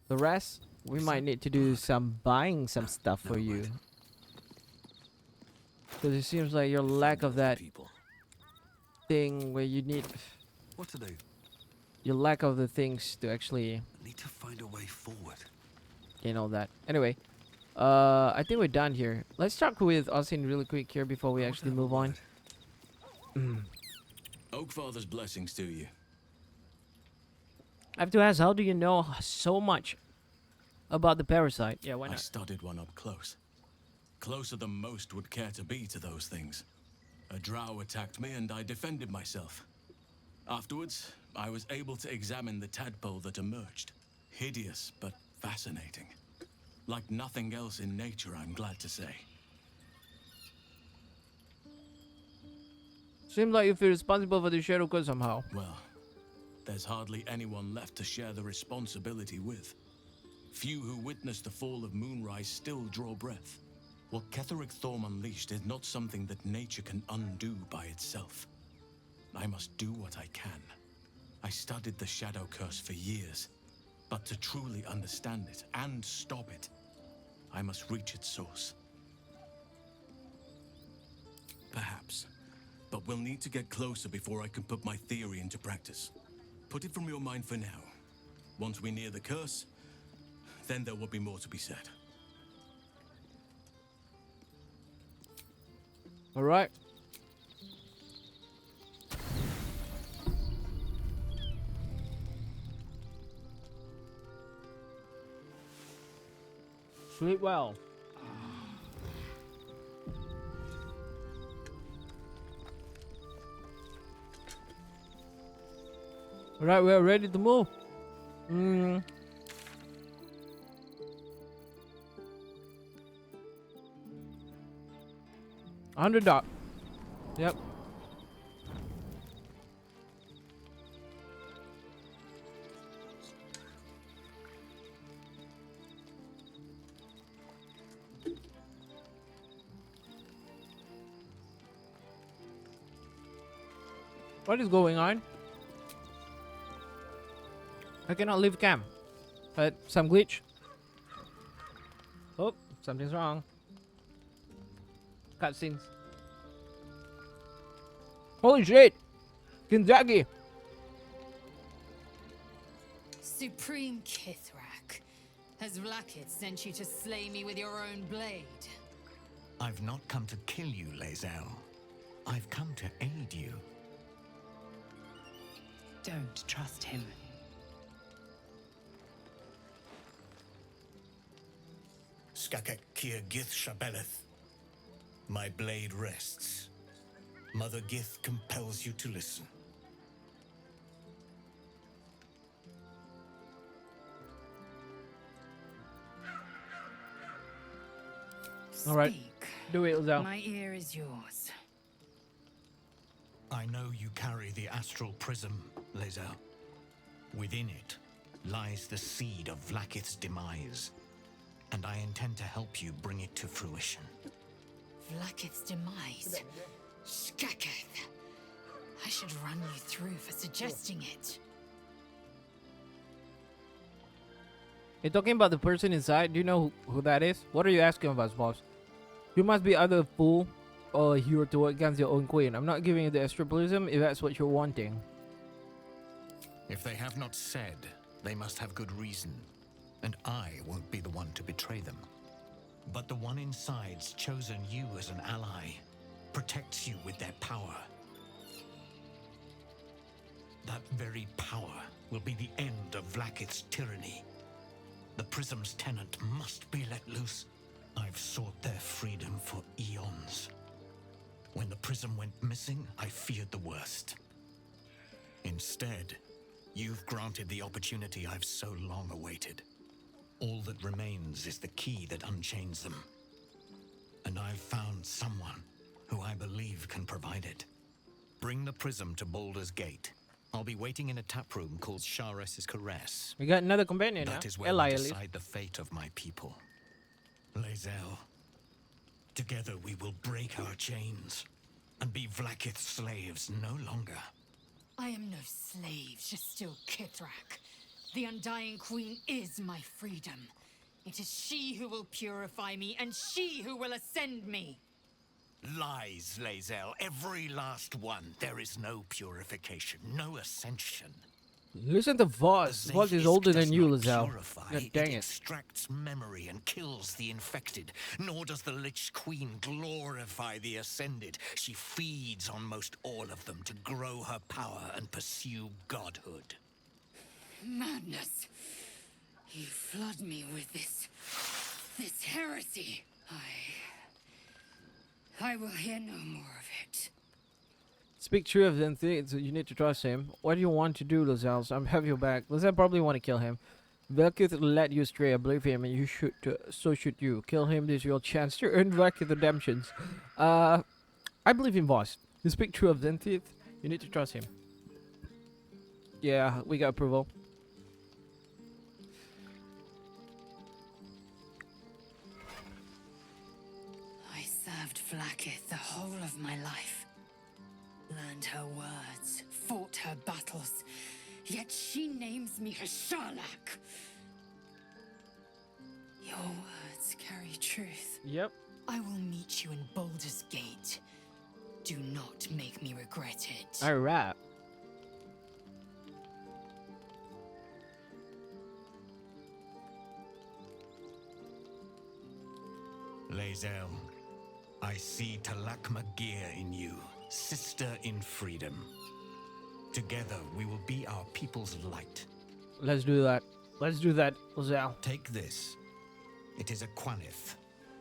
rest, we might need to do some buying some stuff for you. Because it seems like your lack of that People. thing where you need... What to do? Your lack of the things to actually... I need to find a way forward. You know that. Anyway, I think we're done here. Let's talk with Austin really quick here before we actually move on. Oakfather's blessings to you. I have to ask, how do you know so much about the parasite? Yeah, why I not? studied one up close. Closer than most would care to be to those things. A drow attacked me and I defended myself. Afterwards, I was able to examine the tadpole that emerged. Hideous, but fascinating. Like nothing else in nature, I'm glad to say. Seems like you feel responsible for the shadow code somehow. Well, there's hardly anyone left to share the responsibility with. Few who witnessed the fall of Moonrise still draw breath. What Ketheric Thorm unleashed is not something that nature can undo by itself. I must do what I can. I studied the Shadow Curse for years, but to truly understand it and stop it, I must reach its source. Perhaps, but we'll need to get closer before I can put my theory into practice. Put it from your mind for now. Once we near the curse, then there will be more to be said. All right. Sleep well. All right, we're ready to move. Underdark. Yep. What is going on? I cannot leave camp. But some glitch. Oh, something's wrong. Cutscenes. Holy shit! Kinzaki! Supreme Kithrak, has Vlakith sent you to slay me with your own blade? I've not come to kill you, Lae'zel. I've come to aid you. Don't trust him. Skakek Kier Gith Shabeleth. My blade rests. Mother Gith compels you to listen. All right. Speak. Do it, Lae'zel. My ear is yours. I know you carry the astral prism, Lae'zel. Within it lies the seed of Vlakith's demise, and I intend to help you bring it to fruition. Vlakith's demise. Skaketh. I should run you through for suggesting it. You're talking about the person inside? Do you know who that is? What are you asking about, boss? You must be either a fool or a hero to work against your own queen. I'm not giving you the astralism if that's what you're wanting. If they have not said, they must have good reason, and I won't be the one to betray them. But the one inside's chosen you as an ally, protects you with their power. That very power will be the end of Vlakith's tyranny. The Prism's tenant must be let loose. I've sought their freedom for eons. When the Prism went missing, I feared the worst. Instead, you've granted the opportunity I've so long awaited. All that remains is the key that unchains them. And I've found someone who I believe can provide it. Bring the Prism to Baldur's Gate. I'll be waiting in a taproom called Shares's Caress. We got another companion now. That is where Eli, we at least. decide the fate of my people. Lae'zel, together we will break our chains and be Vlakith's slaves no longer. I am no slave, still Kithrak. The Undying Queen is my freedom. It is she who will purify me, and she who will ascend me. Lies, Lae'zel, every last one. There is no purification, no ascension. Listen to Voss. Voss is older than you, Lae'zel. God dang It it. extracts memory and kills the infected. Nor does the Lich Queen glorify the ascended. She feeds on most all of them to grow her power and pursue godhood. Madness. You flood me with this heresy. I will hear no more of it. Speak true of them things. You need to trust him. What do you want to do, Lae'zel? I'm have your back. Lae'zel probably want to kill him. Vlakith led you astray. I believe him, and you should. So should you. Kill him. This is your chance to earn Vlakith redemptions. I believe in Voss. You speak true of Zenthith. You need to trust him. Yeah, we got approval. I served Vlakith the whole of my life. Learned her words, fought her battles, yet she names me her Sharlak. Your words carry truth. Yep. I will meet you in Baldur's Gate. Do not make me regret it. Alright. Lae'zel, I see Talak Magir in you, sister in freedom. Together we will be our people's light. Let's do that. Let's do that, Lae'zel. Take this. It is a Quanith,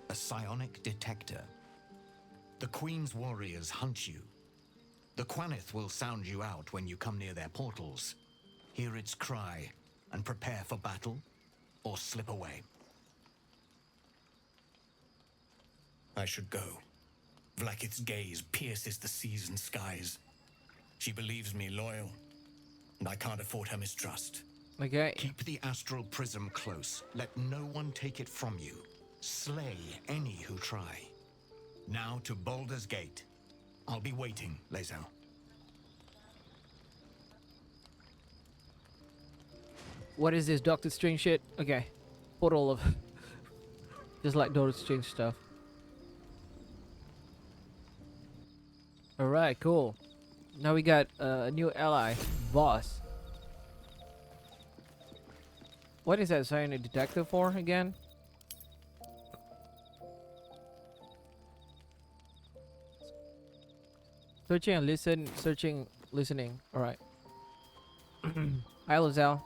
a psionic detector. The Queen's warriors hunt you. The Quanith will sound you out when you come near their portals. Hear its cry and prepare for battle, or slip away. I should go. Vlakith's gaze pierces the seas and skies. She believes me loyal, and I can't afford her mistrust. Okay. Keep the astral prism close. Let no one take it from you. Slay any who try. Now to Baldur's Gate. I'll be waiting, Lae'zel. What is this, Doctor Strange shit? Okay. Portal of... Just like Doctor Strange stuff. Alright, cool. Now we got a new ally, Boss. What is that psionic detector for again? Searching and listen, searching, listening. Alright. Hi, Lae'zel.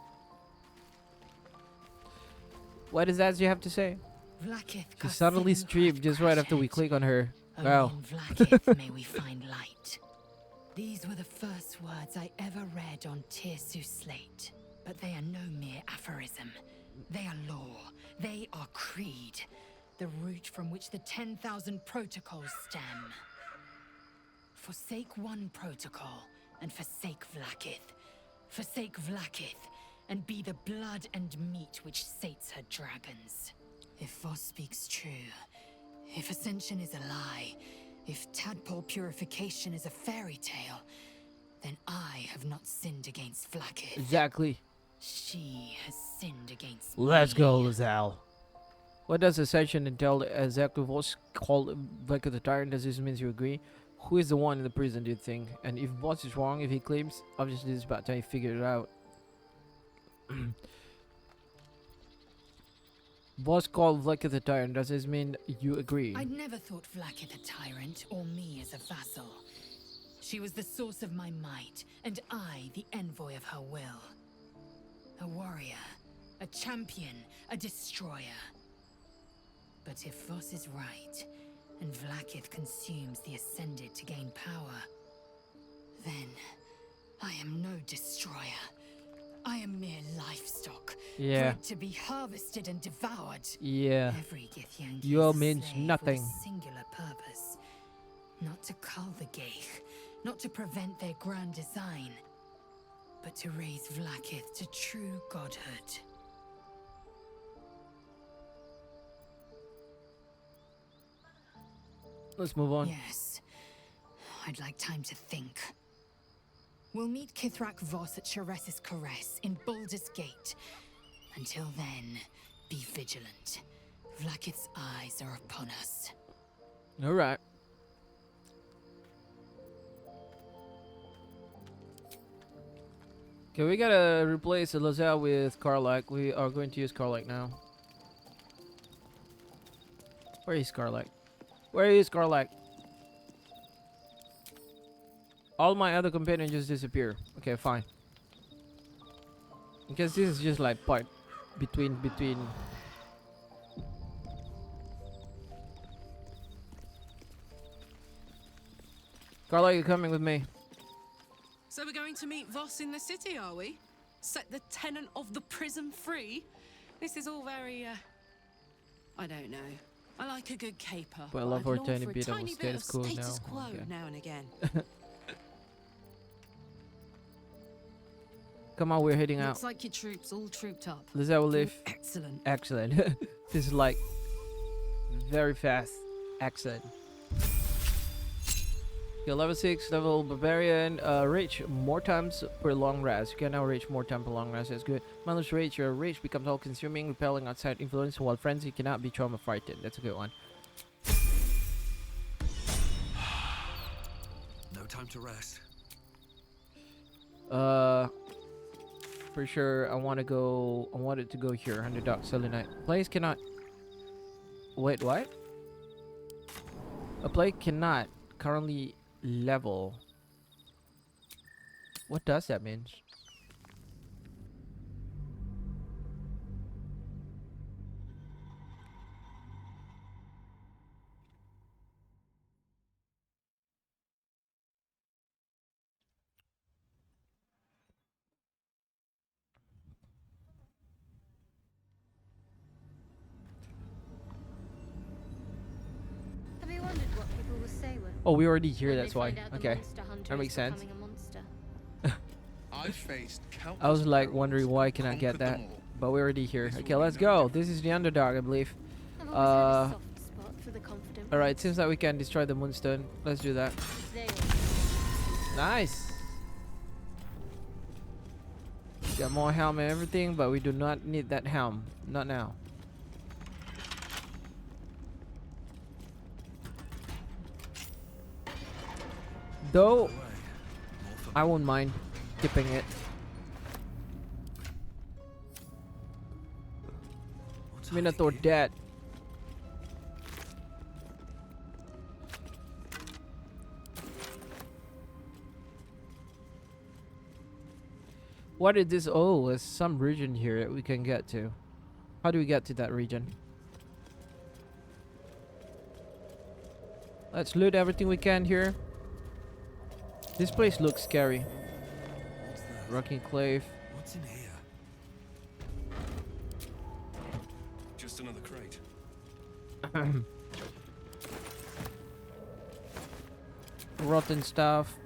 What is that you have to say? Vlakith She suddenly streamed just right after we click on her. Wow. Only in Vlakith may we find light. These were the first words I ever read on Tirsu slate. But they are no mere aphorism. They are law. They are creed. The root from which the 10,000 protocols stem. Forsake one protocol, and forsake Vlakith. Forsake Vlakith, and be the blood and meat which sates her dragons. If Voss speaks true, if ascension is a lie, if tadpole purification is a fairy tale, then I have not sinned against Vlakith. Exactly. She has sinned against Let's me. go, Lae'zel. What does Ascension entail exactly? What's called Vlakith the Tyrant? Does this mean you agree? Who is the one in the prison, do you think? And if Boss is wrong, if he claims, obviously it's about time he figured it out. Was called Vlakith the Tyrant. Does this mean you agree? I'd never thought Vlakith a tyrant, or me as a vassal. She was the source of my might, and I the envoy of her will. A warrior, a champion, a destroyer. But if Voss is right, and Vlakith consumes the Ascended to gain power, then I am no destroyer. I am mere livestock, Yeah. bred to be harvested and devoured. Yeah. Every Githyanki You all is a means slave nothing. with a singular purpose. Not to cull the Geich, not to prevent their grand design, but to raise Vlakith to true godhood. Let's move on. Yes. I'd like time to think. We'll meet Kithrak Voss at Chares's Caress in Baldur's Gate. Until then, be vigilant. Vlakith's eyes are upon us. All right. Okay, we gotta replace Lozelle with Karlak. We are going to use Karlak now. Where is Karlak? Where is Karlak? All my other companions just disappear. Okay, fine. Because this is just like part between. Karlak, you're coming with me. So we're going to meet Voss in the city, are we? Set the tenant of the prison free? This is all very, I don't know. I like a good caper. But I but love I'd our long tiny for a bit of tiny status quo now. status quo Okay. now and again. Come on, we're heading out. Looks like your troops all trooped up. Lozelle will live. Excellent. Excellent. This is like very fast. Excellent. Okay, level 6, level barbarian. Rage more times per long rest. You can now rage more time per long rest. That's good. Mindless rage. Your rage becomes all consuming, repelling outside influence, while frenzy cannot be trauma frightened. That's a good one. No time to rest. For sure I want it to go here. Underdark Selenite. Players cannot. Wait, what? A player cannot currently level. What does that mean? Have you wondered what people will say when Oh, we're already here. when That's they why. find out the Okay, monster hunter that is makes sense. becoming a monster? I've faced countless I was like perils wondering why I and cannot get conquered that, them all. but we're already here. This Okay, will be let's no go. different. This is the Underdark, I believe. I've always had Uh, a soft spot for the confident. All right, seems like we can destroy the Moonstone. Let's do that. They Nice. Got more helm and everything, but we do not need that helm. Not now. Though, Away. More for I won't mind tipping it. What's Minotaur hiding here? dead. What is this? Oh, there's some region here that we can get to. How do we get to that region? Let's loot everything we can here. This place looks scary. What's that? Rocky Enclave. What's in here? Just another crate. Rotten stuff.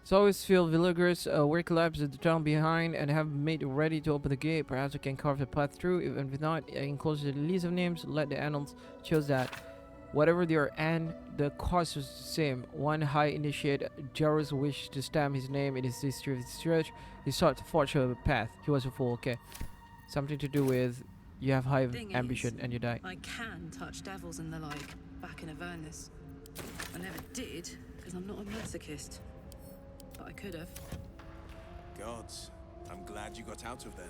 So always feel villagers were collapsed the town behind and have made ready to open the gate. Perhaps we can carve the path through. Even if not, enclose the list of names. Let the annals shows that whatever they are and the cost was the same. One high initiate, Jarus, wished to stamp his name in his history of the church. He sought to forge a path. He was a fool. Okay, something to do with you have high Thing ambition is, and you die. I can touch devils and the like back in Avernus. I never did because I'm not a masochist. But I could have. Gods, I'm glad you got out of there.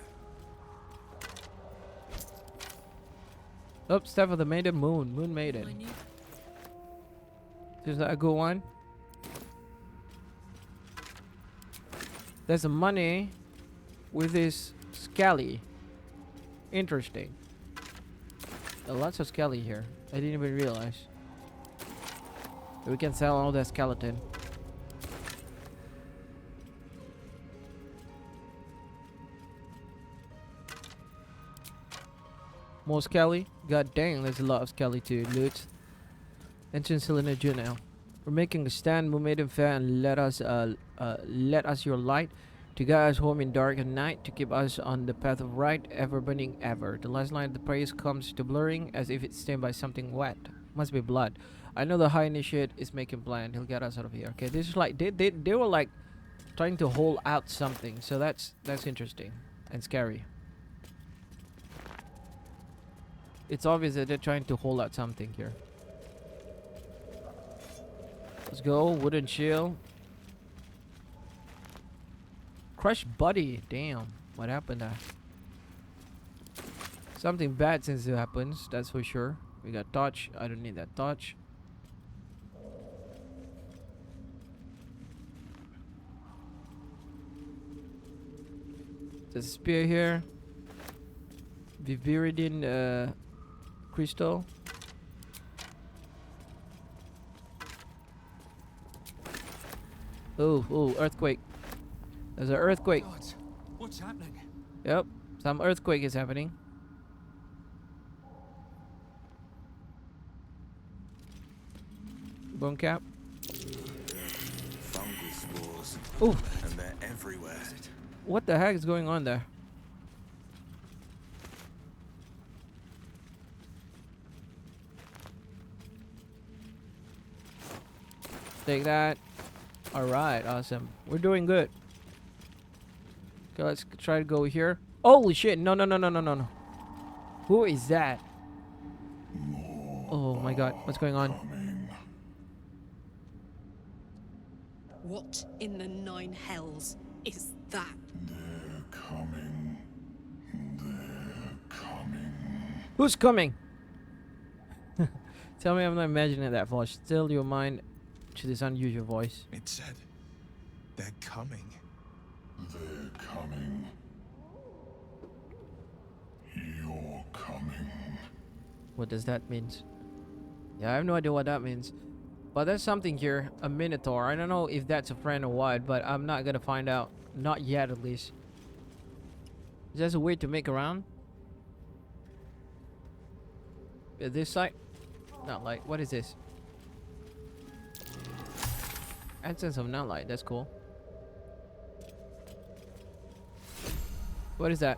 Oh, Staff of the Maiden Moon. Moon My Maiden. new Is that a good one? There's some money with this Scally. Interesting. Lots of Scally here. I didn't even realize. We can sell all that skeleton. More Scally? God dang, there's a lot of Scally to loot. Ancient Cylinder Journal. We're making a stand, Moon Maiden fair, and let us your light to guide us home in dark and night, to keep us on the path of right, ever burning ever. The last line of the praise comes to blurring as if it's stained by something wet. Must be blood. I know the High Initiate is making plan. He'll get us out of here. Okay, this is like they were like trying to hold out something, so that's interesting and scary. It's obvious that they're trying to hold out something here. Let's go. Wooden shield. Crushed body. Damn. What happened there? Something bad since it happens. That's for sure. We got torch. I don't need that torch. There's a spear here. Viviridin crystal. Oh, earthquake. There's an earthquake. God, what's happening? Yep, some earthquake is happening. Bone cap. Fungal spores. Oh, And they're everywhere. what the heck is going on there? Take that. Alright, awesome. We're doing good. Okay, let's try to go here. Holy shit! No. Who is that? Oh my god, what's going on? What in the nine hells is that? Who's coming? Tell me I'm not imagining that voice. Still your mind to this unusual voice. It said, they're coming. They're coming. You're coming. What does that mean? Yeah, I have no idea what that means. But there's something here. A Minotaur. I don't know if that's a friend or what, but I'm not gonna find out. Not yet, at least. Is there a way to make around? This side? Not like. What is this? Essence of Nightlight. That's cool. What is that?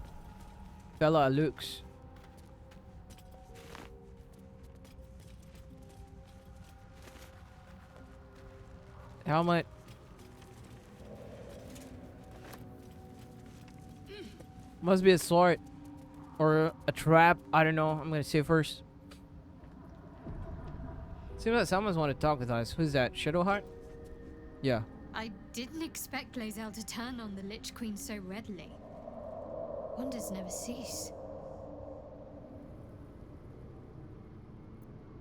Bella Lux. Helmet. Must be a sword. Or a trap. I don't know. I'm gonna say first. Seems like someone's want to talk with us. Who's that? Shadowheart? Yeah. I didn't expect Lae'zel to turn on the Lich Queen so readily. Wonders never cease.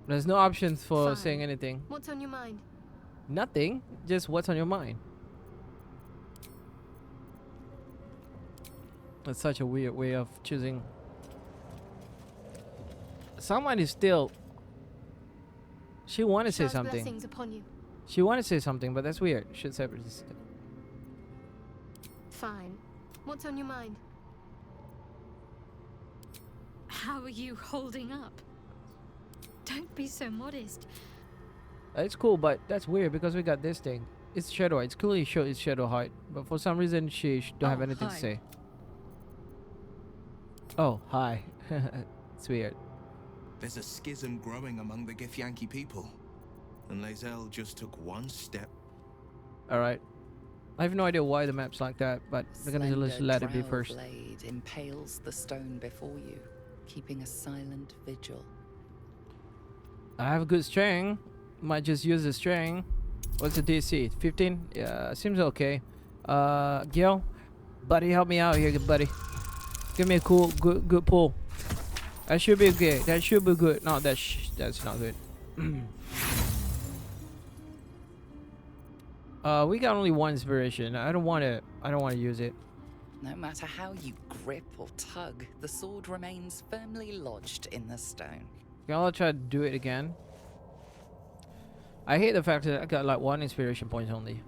There's no options for Fine. saying anything. What's on your mind? Nothing. Just what's on your mind. That's such a weird way of choosing. Someone is still. She want to say Shroud's something. blessings upon you. She want to say something, but that's weird. Should separate this. Fine. What's on your mind? How are you holding up? Don't be so modest. It's cool, but that's weird because we got this thing. It's Shadow. It's clearly it's Shadowheart, but for some reason she don't have anything to hi. say. Oh, hi. It's weird. There's a schism growing among the Githyanki people. And Lae'zel just took one step. Alright. I have no idea why the map's like that, but we're gonna just let it be Slender first. blade impales the stone before you, keeping a silent vigil. I have a good string. Might just use the string. What's the DC? 15? Yeah, seems okay. Gil? Buddy, help me out here, good buddy. Give me a cool, good pull. That should be good. That should be good. No, that's not good. We got only one inspiration. I don't want to use it. No matter how you grip or tug, the sword remains firmly lodged in the stone. Okay, I'll try to do it again. I hate the fact that I got like one inspiration point only.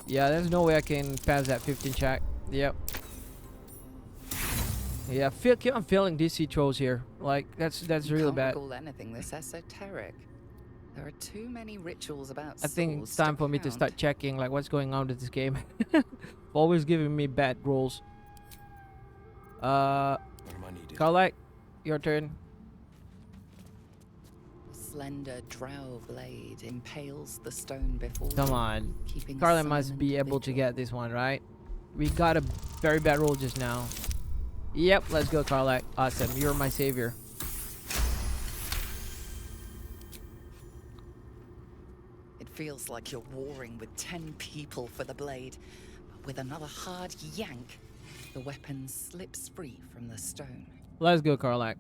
Yeah, there's no way I can pass that 15 check. Yep. Yeah, I'm feeling DC trolls here. Like that's really bad. Can't recall anything this esoteric. There are too many rituals about I think swords it's time to for me to count. start checking like what's going on with this game. Always giving me bad rolls. What am I needed? Karlach, your turn. Slender drow blade impales the stone before Come you, on. keeping Karlach must silent be able to vigil. get this one, right? We got a very bad roll just now. Yep, let's go, Karlach. Awesome, you're my savior. It feels like you're warring with 10 people for the blade, but with another hard yank, the weapon slips free from the stone. Let's go, Karlach.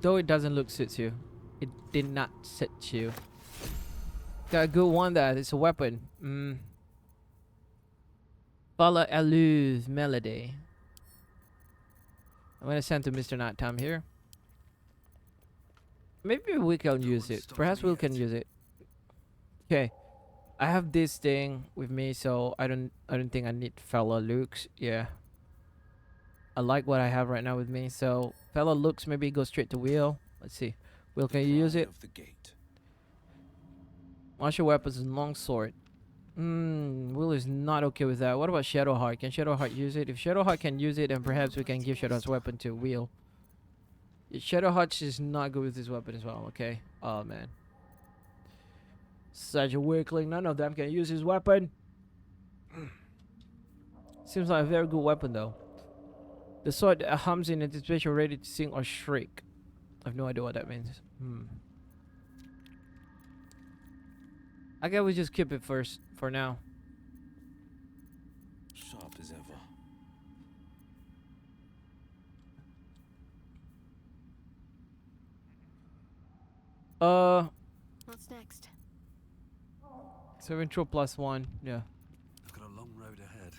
Though it doesn't look suits you. It did not sit you. Got a good one there. It's a weapon. Follow Aluz Melody. I'm gonna send to Mr. Knighttime here. Maybe we can use it. Perhaps we can use it. Okay. I have this thing with me, so I don't think I need fellow Lukes. Yeah. I like what I have right now with me. So fellow Lukes, maybe go straight to Will. Let's see. Will, can you use it? Of the gate. Martial weapons and long sword. Will is not okay with that. What about Shadowheart? Can Shadowheart use it? If Shadowheart can use it, then perhaps we can give Shadowheart's weapon to Will. Shadowheart is not good with this weapon as well, okay? Oh, man. Such a weakling. None of them can use his weapon. Seems like a very good weapon, though. The sword hums in anticipation, ready to sing or shriek. I have no idea what that means. I guess we just keep it first for now. Sharp as ever. What's next? 7 true plus 1. Yeah. I've got a long road ahead.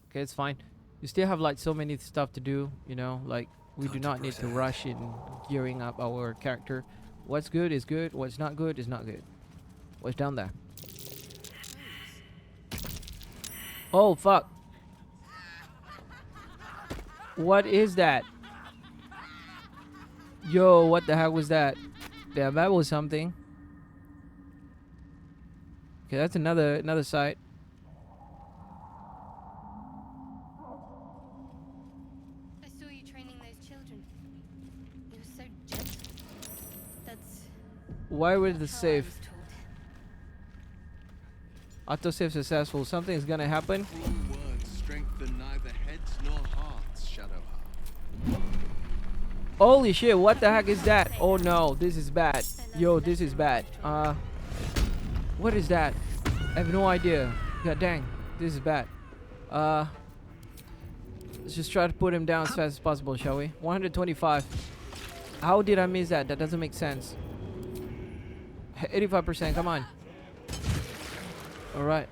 Okay, it's fine. You still have like so many stuff to do, you know, like we do not need to rush in gearing up our character. What's good is good, what's not good is not good. What's down there? Oh fuck. What is that? Yo, what the heck was that? Damn, that was something. Okay, that's another site. I saw you training those children. It was so gentle. That's Why was the how I was save? taught. Autosave successful. Something's gonna happen. Cruel words strengthen neither heads nor hearts, Shadowheart. Holy shit, what the heck is that? Oh no, this is bad. Yo, this is bad. What is that? I have no idea. God dang, this is bad. Let's just try to put him down as fast as possible, shall we? 125. How did I miss that? That doesn't make sense. 85%, come on. Alright.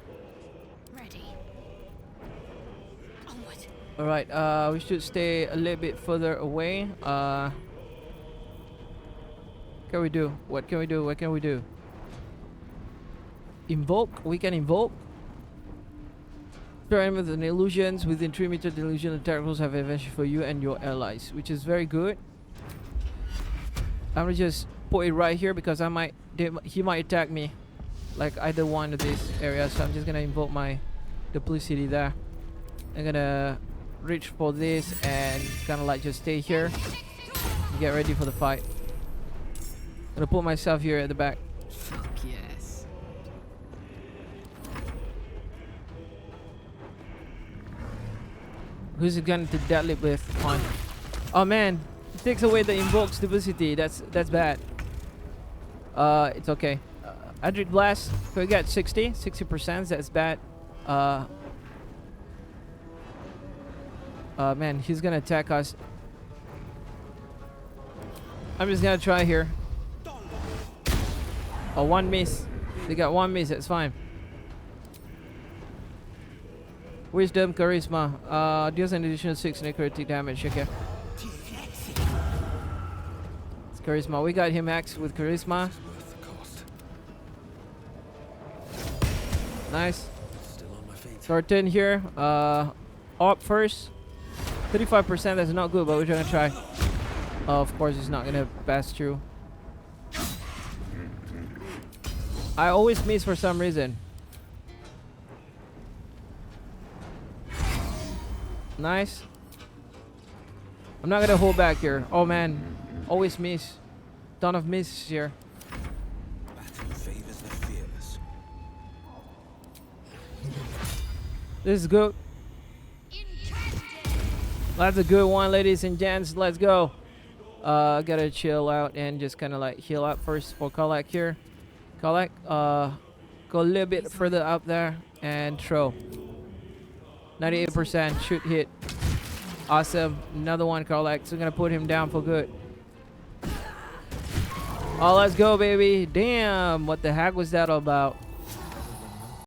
Ready. Onward. Alright, we should stay a little bit further away. What can we do? What can we do? What can we do? Invoke? We can invoke? Pyramid and illusions. Within 3 meters, the illusion and tentacles have advantage for you and your allies, which is very good. I'm gonna just put it right here because he might attack me, like either one of these areas. So I'm just gonna invoke my duplicity there. I'm gonna reach for this and kind of like just stay here and get ready for the fight. I'm gonna put myself here at the back. Fuck yes. Who's it going to deadlift with? On. Oh man, it takes away the invoke's duplicity. That's bad. It's okay. Eldritch Blast. We got 60%. That's bad. Man, he's gonna attack us. I'm just gonna try here. Oh, one miss. They got one miss. That's fine. Wisdom, Charisma. Deals an additional 6 necrotic damage. Okay. It's Charisma. We got him axed with Charisma. Nice. So our turn here. Up first. 35%. That's not good, but we're gonna try. Of course, it's not gonna pass through. I always miss for some reason. Nice. I'm not gonna hold back here. Oh man, always miss. Ton of misses here. This is good. That's a good one, ladies and gents. Let's go. Gotta chill out and just kind of like heal up first for Kolak here. Kolak, go a little bit further up there and throw. 98% should hit. Awesome. Another one, Kolak. So gonna put him down for good. Oh, let's go, baby. Damn, what the heck was that all about?